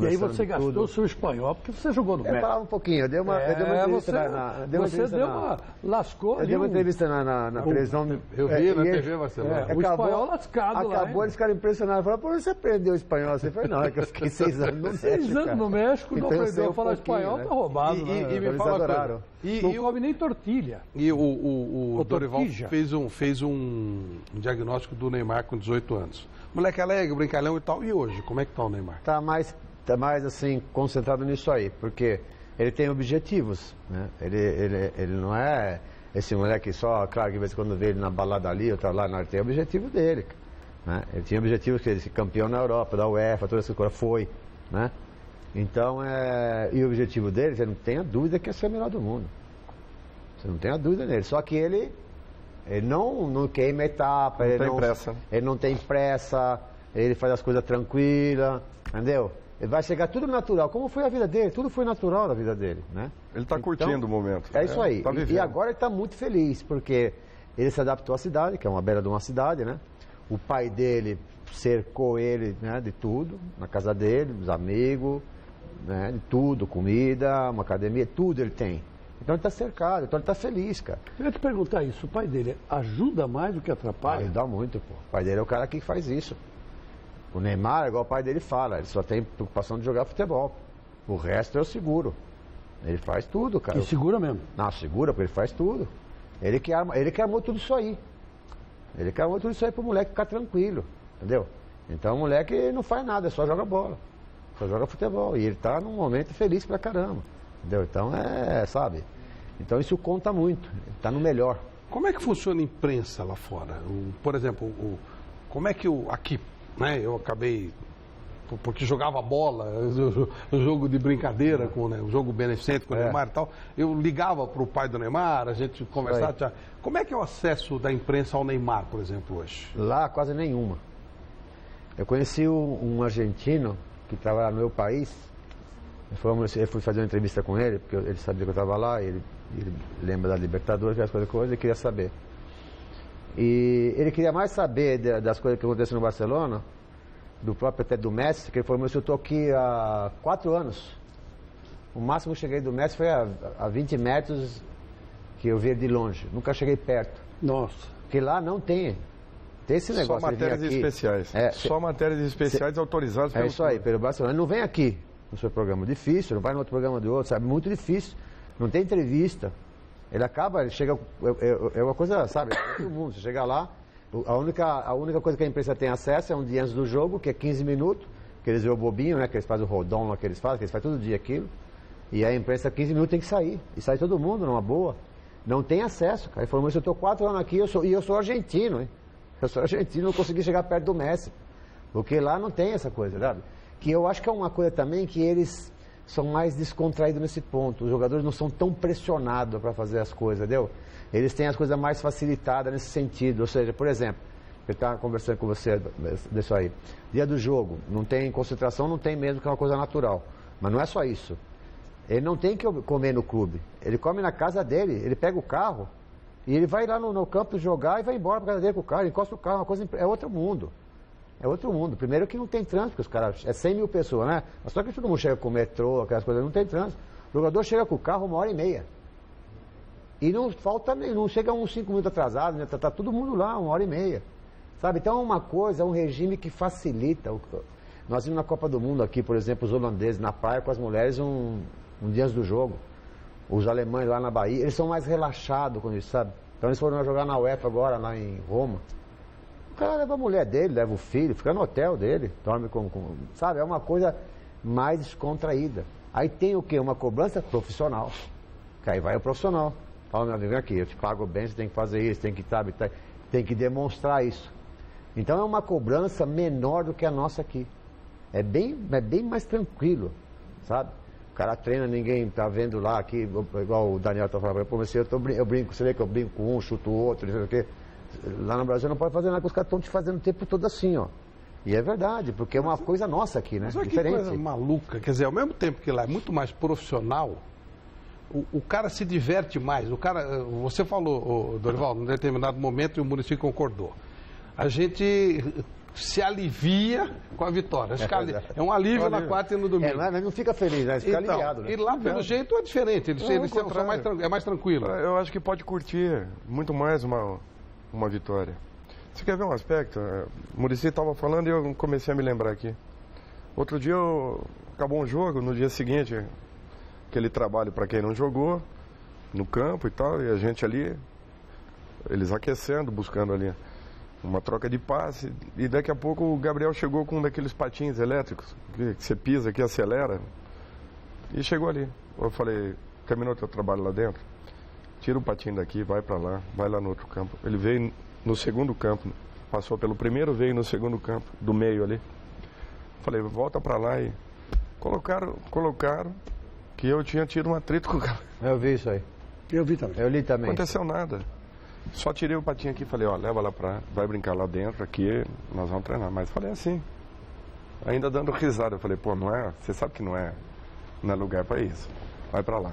E aí você gastou o seu espanhol, porque você jogou no México. Eu falava um pouquinho, eu dei uma entrevista lascou ali. Eu dei uma entrevista na televisão. Eu vi na TV Barcelona. O espanhol lascado lá. Acabou, eles ficaram impressionados. Falaram, pô, você aprendeu espanhol? Você falou, não, é que eu fiquei 6 anos no México. 6 anos no México, não aprendeu a falar espanhol, tá roubado. E me fala uma coisa. Não come nem tortilha. E o Dorival fez um diagnóstico do Neymar com 18 anos. Moleque alegre, brincalhão e tal. E hoje, como é que tá o Neymar? Tá mais assim, concentrado nisso aí, porque ele tem objetivos, né? Ele não é esse moleque só, claro que de vez em quando vê ele na balada ali, outra lá, não, ele tem o objetivo dele, né? Ele tinha objetivos que ele ser campeão na Europa, da UEFA, toda essa coisa, foi, né? Então, e o objetivo dele, você não tenha dúvida que é ser o melhor do mundo. Você não tenha dúvida nele, só que ele não queima etapa, ele não tem pressa, ele faz as coisas tranquilas, entendeu? Ele vai chegar tudo natural, como foi a vida dele, tudo foi natural na vida dele, né? Ele está curtindo o momento. É isso aí. Tá E agora ele está muito feliz, porque ele se adaptou à cidade, que é uma beira de uma cidade, né? O pai dele cercou ele, né, de tudo, na casa dele, dos amigos, né, de tudo, comida, uma academia, tudo ele tem. Então ele está cercado, então ele está feliz, cara. Eu ia te perguntar isso, o pai dele ajuda mais do que atrapalha? Ajuda muito, pô. O pai dele é o cara que faz isso. O Neymar, igual o pai dele fala, ele só tem preocupação de jogar futebol. O resto é o seguro. Ele faz tudo, cara. E segura mesmo? Não, segura, porque ele faz tudo. Ele que armou tudo isso aí. Ele que armou tudo isso aí pro moleque ficar tranquilo, entendeu? Então o moleque não faz nada, só joga bola. Só joga futebol. E ele tá num momento feliz pra caramba. Entendeu? Então sabe? Então isso conta muito. Ele tá no melhor. Como é que funciona a imprensa lá fora? Por exemplo, como é que aqui, né? Eu acabei, porque jogava bola, o jogo de brincadeira, o jogo beneficente com o Neymar e tal, eu ligava para o pai do Neymar, a gente conversava. Como é que é o acesso da imprensa ao Neymar, por exemplo, hoje? Lá, quase nenhuma. Eu conheci um argentino que trabalhava no meu país. Eu fui fazer uma entrevista com ele, porque ele sabia que eu estava lá, ele lembra da Libertadores, aquelas coisas, e queria saber. E ele queria mais saber das coisas que aconteceram no Barcelona, do próprio até do Messi, que ele falou, mas eu estou aqui há 4 anos. O máximo que eu cheguei do Messi foi a 20 metros que eu vi ele de longe. Nunca cheguei perto. Nossa. Porque lá não tem esse negócio. Só matérias especiais. Só matérias especiais autorizadas pelo... É isso aí, pelo Barcelona. Ele não vem aqui no seu programa. Difícil, não vai no outro programa do outro, sabe? Muito difícil. Não tem entrevista. Ele chega... É uma coisa, sabe? Todo mundo. Você chega lá, a única coisa que a imprensa tem acesso é um dia antes do jogo, que é 15 minutos, que eles veem o bobinho, né? Que eles fazem o rodão lá que eles fazem todo dia aquilo. E a imprensa, 15 minutos tem que sair. E sai todo mundo, numa boa. Não tem acesso, cara. Ele falou, mas eu estou 4 anos aqui e eu sou argentino, hein? Eu sou argentino, não consegui chegar perto do Messi. Porque lá não tem essa coisa, sabe? Que eu acho que é uma coisa também que eles são mais descontraídos nesse ponto. Os jogadores não são tão pressionados para fazer as coisas, entendeu? Eles têm as coisas mais facilitadas nesse sentido. Ou seja, por exemplo, eu estava conversando com você disso aí. Dia do jogo, não tem concentração, não tem mesmo, que é uma coisa natural. Mas não é só isso. Ele não tem que comer no clube. Ele come na casa dele, ele pega o carro e ele vai lá no campo jogar e vai embora para casa dele com o carro, ele encosta o carro, é outro mundo. É outro mundo. Primeiro que não tem trânsito, porque os caras, é 100 mil pessoas, né? Mas só que todo mundo chega com o metrô, aquelas coisas, não tem trânsito. O jogador chega com o carro 1h30. E não chega uns 5 minutos atrasado, né? Tá todo mundo lá, 1h30. Sabe? Então é uma coisa, é um regime que facilita. Nós vimos na Copa do Mundo aqui, por exemplo, os holandeses na praia com as mulheres um dia antes do jogo. Os alemães lá na Bahia, eles são mais relaxados com isso, sabe? Então eles foram jogar na UEFA agora, lá em Roma. O cara leva a mulher dele, leva o filho, fica no hotel dele, dorme sabe? É uma coisa mais descontraída. Aí tem o quê? Uma cobrança profissional. Que aí vai o profissional. Fala, meu amigo, vem aqui, eu te pago bem, você tem que fazer isso, tem que, sabe, tem que demonstrar isso. Então é uma cobrança menor do que a nossa aqui. É bem mais tranquilo, sabe? O cara treina, ninguém tá vendo lá aqui, igual o Daniel tá falando, pô, eu brinco, você vê que eu brinco com um, chuto o outro, não sei o quê. Lá no Brasil não pode fazer nada, porque os caras estão te fazendo o tempo todo assim, ó. E é verdade, porque é uma coisa nossa aqui, né? Mas olha que coisa maluca, quer dizer, ao mesmo tempo que lá é muito mais profissional, o cara se diverte mais. O cara, você falou, Dorival, num determinado momento, e o Muricy concordou. A gente se alivia com a vitória. É um alívio na quarta e no domingo. Mas não fica feliz, né? Fica então, aliviado. Né? E lá, pelo jeito, é diferente. Eles é mais tranquilo. Eu acho que pode curtir muito mais uma vitória. Você quer ver um aspecto? O Muricy estava falando e eu comecei a me lembrar aqui. Outro dia, acabou um jogo, no dia seguinte, aquele trabalho para quem não jogou, no campo e tal, e a gente ali, eles aquecendo, buscando ali uma troca de passe, e daqui a pouco o Gabriel chegou com um daqueles patins elétricos, que você pisa aqui, acelera, e chegou ali. Eu falei, terminou teu trabalho lá dentro? Tira o patinho daqui, vai para lá, vai lá no outro campo. Ele veio no segundo campo, passou pelo primeiro, veio no segundo campo, do meio ali. Falei, volta para lá e colocaram que eu tinha tido um atrito com o Gabriel. Eu vi isso aí. Eu vi também. Eu li também. Não aconteceu nada. Só tirei o patinho aqui e falei, ó, leva lá vai brincar lá dentro, aqui nós vamos treinar. Mas falei assim, ainda dando risada. Eu falei, pô, não é, você sabe que não é lugar para isso. Vai para lá.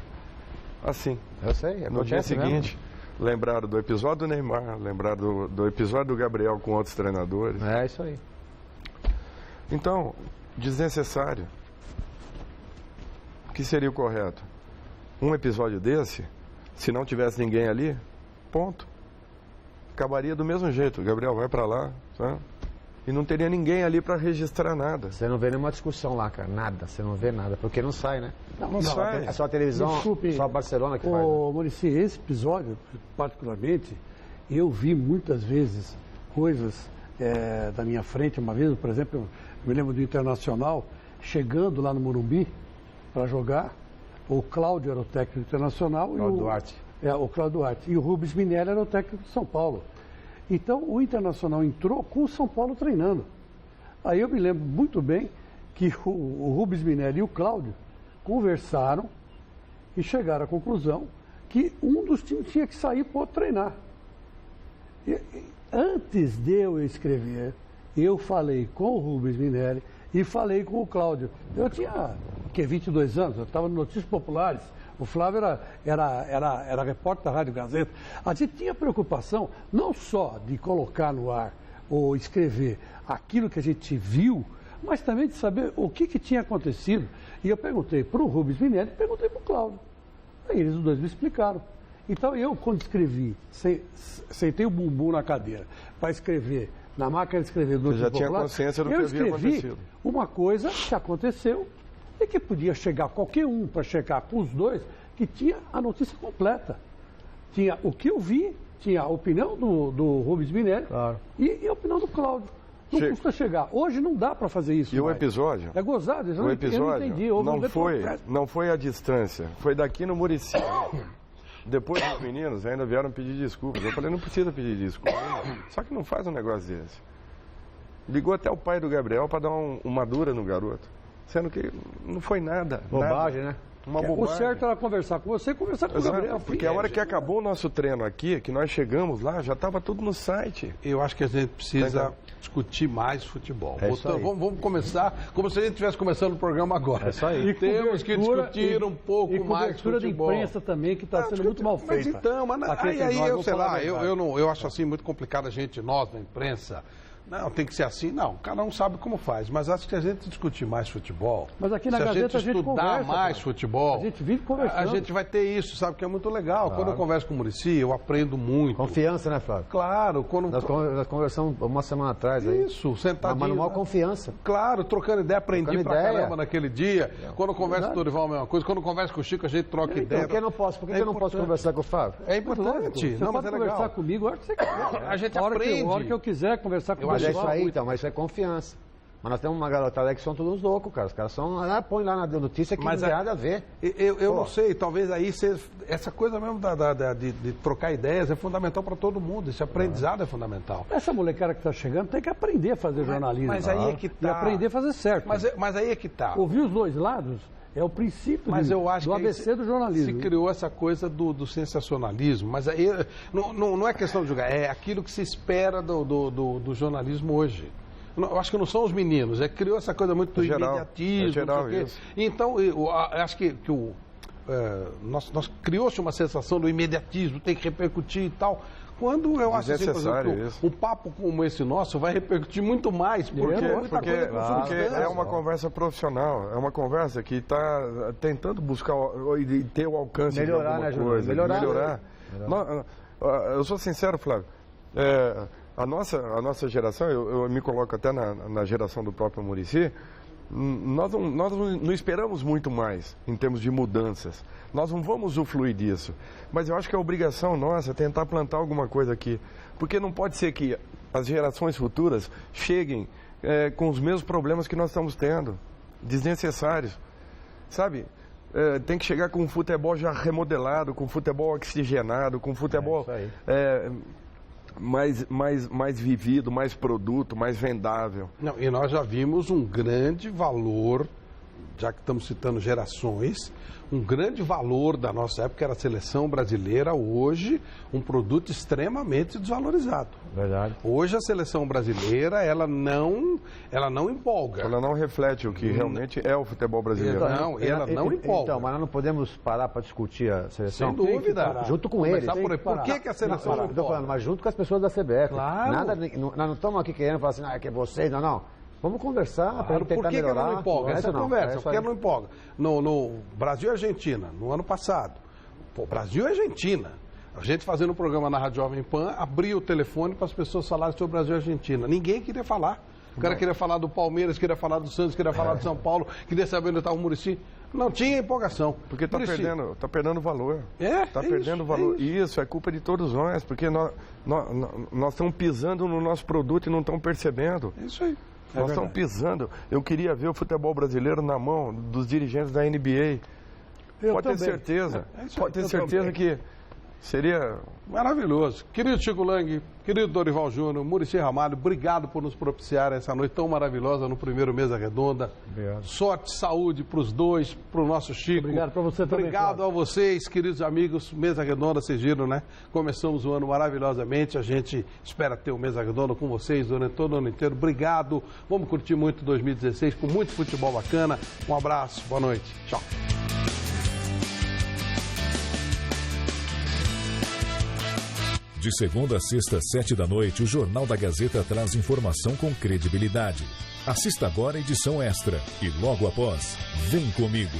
Assim. Eu sei. No dia seguinte, lembraram do episódio do Neymar, lembraram do episódio do Gabriel com outros treinadores. É isso aí. Então, desnecessário. O que seria o correto? Um episódio desse, se não tivesse ninguém ali, ponto. Acabaria do mesmo jeito. O Gabriel vai para lá, tá? E não teria ninguém ali para registrar nada. Você não vê nenhuma discussão lá, cara. Nada. Você não vê nada. Porque não sai, né? Não sai. É só a televisão, Desculpe, só a Barcelona que faz. Ô, Muricy, esse episódio, particularmente, eu vi muitas vezes coisas da minha frente. Uma vez, por exemplo, eu me lembro do Internacional, chegando lá no Morumbi para jogar. O Cláudio era o técnico do Internacional. Cláudio Duarte. O Cláudio Duarte. E o Rubens Minelli era o técnico de São Paulo. Então, o Internacional entrou com o São Paulo treinando. Aí eu me lembro muito bem que o Rubens Minelli e o Cláudio conversaram e chegaram à conclusão que um dos times tinha que sair para outro treinar. Antes de eu escrever, eu falei com o Rubens Minelli e falei com o Cláudio. Eu tinha 22 anos, eu estava no Notícias Populares. O Flávio era repórter da Rádio Gazeta. A gente tinha preocupação não só de colocar no ar ou escrever aquilo que a gente viu, mas também de saber o que tinha acontecido. E eu perguntei para o Rubens Minelli e perguntei para o Cláudio. Aí eles os dois me explicaram. Então eu, quando escrevi, sentei o bumbum na cadeira para escrever, na máquina de escrever do Notícias Populares, já tinha consciência do que havia acontecido. Uma coisa que aconteceu e que podia chegar qualquer um para checar com os dois, que tinha a notícia completa. Tinha o que eu vi, tinha a opinião do Rubens Minelli, claro, e a opinião do Cláudio. Não custa chegar. Hoje não dá para fazer isso. E mais. o episódio? É gozado. O episódio eu não entendi. Não foi a distância, foi daqui no Muricy. Depois os meninos ainda vieram pedir desculpas. Eu falei, não precisa pedir desculpas. Só que não faz um negócio desse. Ligou até o pai do Gabriel para dar uma dura no garoto. Sendo que não foi nada. Bobagem, né? Uma bobagem. O certo era conversar com você e conversar com o Gabriel. Porque a hora que acabou o nosso treino aqui, que nós chegamos lá, já estava tudo no site. Eu acho que a gente precisa discutir mais futebol. Vamos começar como se a gente estivesse começando o programa agora. É isso aí. E temos que discutir um pouco mais futebol. E cobertura de imprensa também, que está sendo muito mal feita. Mas então, eu acho assim muito complicado nós da imprensa. Não, tem que ser assim. Não, cada um sabe como faz. Mas acho que a gente discutir mais futebol. Mas aqui na Gazeta a gente estudar mais futebol. A gente vive conversando. A gente vai ter isso, sabe? Que é muito legal. Claro. Quando eu converso com o Muricy, eu aprendo muito. Confiança, né, Flávio? Claro. Nós conversamos uma semana atrás aí. Isso, sentadinho. Mas numa confiança. Claro, trocando ideia, aprendi pra caramba naquele dia. Quando eu converso com o Dorival, a mesma coisa. Quando eu converso com o Chico, a gente troca ideia. Por que eu não posso conversar com o Flávio? É importante. Você pode conversar comigo a hora que você quiser. A gente aprende. A hora que eu quiser conversar com você. Mas é isso aí, então. Mas isso é confiança. Mas nós temos uma garotada que são todos loucos, cara. Os caras são. Põe lá na notícia que não tem nada a ver. Eu não sei, talvez aí essa coisa mesmo de trocar ideias é fundamental para todo mundo. Esse aprendizado é fundamental. Essa molecada que está chegando tem que aprender a fazer jornalismo. Mas aí é que tá. E aprender a fazer certo. Mas aí é que tá. Ouvir os dois lados é o princípio eu acho do ABC do jornalismo. Se criou essa coisa do sensacionalismo. Mas aí não é questão de julgar, é aquilo que se espera do jornalismo hoje. Eu acho que não são os meninos, criou essa coisa muito do imediatismo. Geral isso. Então, eu acho que criou-se uma sensação do imediatismo, tem que repercutir e tal. Quando eu acho assim, por exemplo, um papo como esse nosso vai repercutir muito mais, porque é uma conversa profissional, é uma conversa que está tentando buscar e ter o alcance melhorar, de alguma coisa. Melhorar. Eu sou sincero, Flávio, a nossa geração, eu me coloco até na geração do próprio Muricy, nós não esperamos muito mais em termos de mudanças. Nós não vamos usufruir disso. Mas eu acho que a obrigação nossa é tentar plantar alguma coisa aqui. Porque não pode ser que as gerações futuras cheguem com os mesmos problemas que nós estamos tendo, desnecessários. Sabe? Tem que chegar com um futebol já remodelado, com futebol oxigenado, com futebol mais vivido, mais produto, mais vendável. Não, e nós já vimos um grande valor, já que estamos citando gerações, um grande valor da nossa época era a seleção brasileira, hoje um produto extremamente desvalorizado. Verdade. Hoje a seleção brasileira, ela não empolga. Ela não reflete o que realmente é o futebol brasileiro. Não, ela não empolga. Então, mas nós não podemos parar para discutir a seleção? Sem dúvida. Junto com eles. Por que a seleção não empolga? Mas junto com as pessoas da CBF. Claro. Nós não estamos aqui querendo falar assim, que é vocês, não. Vamos conversar para tentar melhorar. Por que ela não empolga? Essa conversa, por que ela não empolga? No Brasil e Argentina, no ano passado. Pô, Brasil e Argentina. A gente fazendo um programa na Rádio Jovem Pan, abria o telefone para as pessoas falarem sobre Brasil e Argentina. Ninguém queria falar. O cara queria falar do Palmeiras, queria falar do Santos, queria falar do São Paulo, queria saber onde estava o Muricy. Não tinha empolgação. Porque está perdendo valor. Está perdendo valor. Isso é culpa de todos nós, porque nós estamos pisando no nosso produto e não estamos percebendo. É isso aí. Nós estamos pisando. Eu queria ver o futebol brasileiro na mão dos dirigentes da NBA. Pode ter certeza. Pode ter certeza que seria maravilhoso. Querido Chico Lang, querido Dorival Júnior, Muricy Ramalho, obrigado por nos propiciar essa noite tão maravilhosa no primeiro Mesa Redonda. Obrigado. Sorte, saúde para os dois, para o nosso Chico. Obrigado para você também. Obrigado a vocês, queridos amigos. Mesa Redonda, vocês viram, né? Começamos o ano maravilhosamente. A gente espera ter o Mesa Redonda com vocês durante todo o ano inteiro. Obrigado. Vamos curtir muito 2016 com muito futebol bacana. Um abraço, boa noite. Tchau. De segunda a sexta, 19h, o Jornal da Gazeta traz informação com credibilidade. Assista agora a edição extra e logo após, vem comigo.